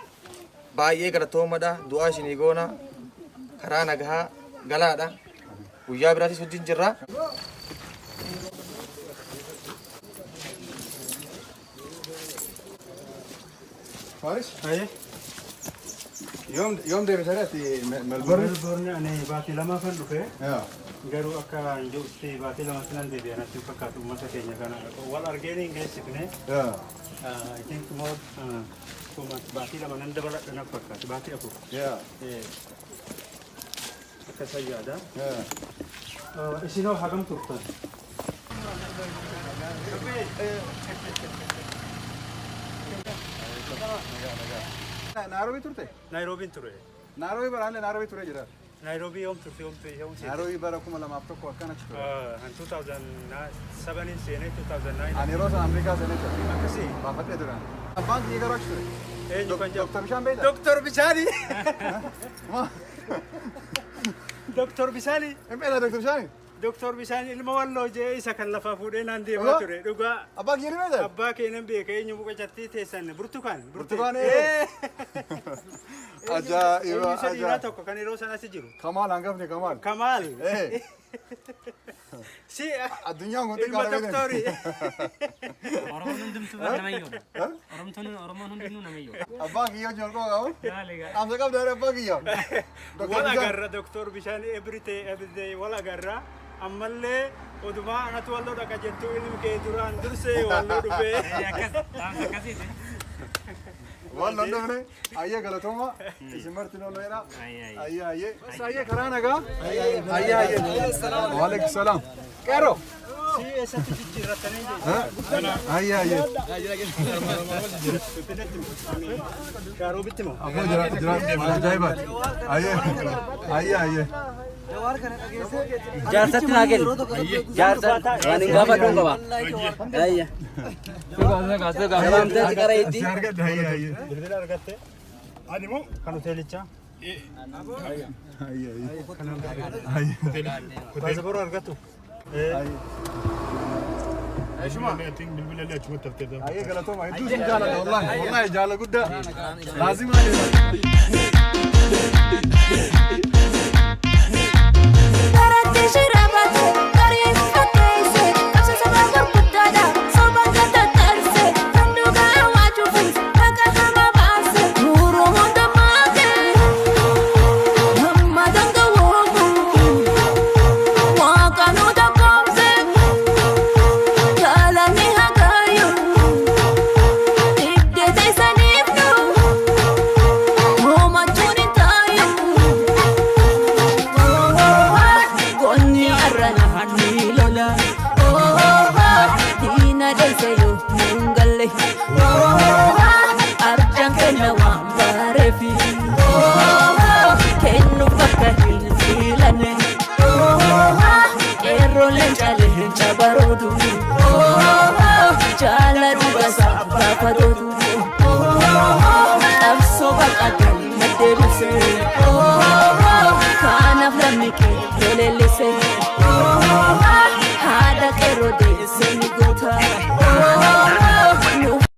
baay'ee galatoomadha du'aa isinii goona karaa nagahaa galaadha guyyaa biraatis wajjin jirra. فارس؟ ايه يوم ده بثلاثة ملبورن ملبورن أنا باتي لما فندقه قالوا أكا نجوستي باتي لما سنان دي أنا تفكرت أمتا كينيا كان والأرجيني إنجلس كنه I think more باتي لما نندبر أنا فكرت باتي أبو أكا سيادة إسينو حكم تورتان نairobi turte nairobi ture nairobi barane nairobi ture jira nairobi yom turte nairobi bara kuma lama tokko akkana ci ture han 2007 in sene 2009 ani rosa america sene ture akkasi ba fadde ture bank ni garo ci ture doctor bishan beyda doctor bishani doctor bishani embeda doctor bishani Doktor Bishaan ilma walloo jee isa kan lafa fuudhee naan deemaa ture dhugaa. Abbaa keenan beektaa? Abbaa keenan beeka eenyu muqachattii teessan burtukaan. Burtukaan ajaa'iba ajaa'iba tokko kan yeroo sana si jiru. Kamaal hangafni Kamaal. Kamaal. Si addunyaan kun ilma doktorii. Oromoon hundumtuu nama iyyuu. Oromoon hundinuu nama iyyuu. Abbaa kiyyoo jolqoo qabu. Amsa qabda abbaa kiyyoo. Wal agarra doktor Bishaan everyday wal agarra. ammallee odumaa anatu walloo dhaqa jettu ilmi kee duraan dursee walloo dhufee. Akkasiiti. Walloo dhufne ayyee galatooma isin marti nooloo jedha. Ayyee ayyee karaa nagaa. Ayyee. Waalaikum salaam. Qeerroo. Si eessatti jijjiirrattanii jechuudha. Ayyee. Kaaroo bitti moo? Abboo jira ajaa'iba. Ayyee. Jaarsatti naa kennu. Jaarsatti waan hin gaafadhuun qaba. Ayya. Gabaamtee si qara itti. Bilbila argatte. Ani moo kan hoteelichaa? Paaspoortii argattu. شو بالبلة اللي تشوف تفتح هاي قالتهم هاي دوس جالة والله جالة قدة لازم عليه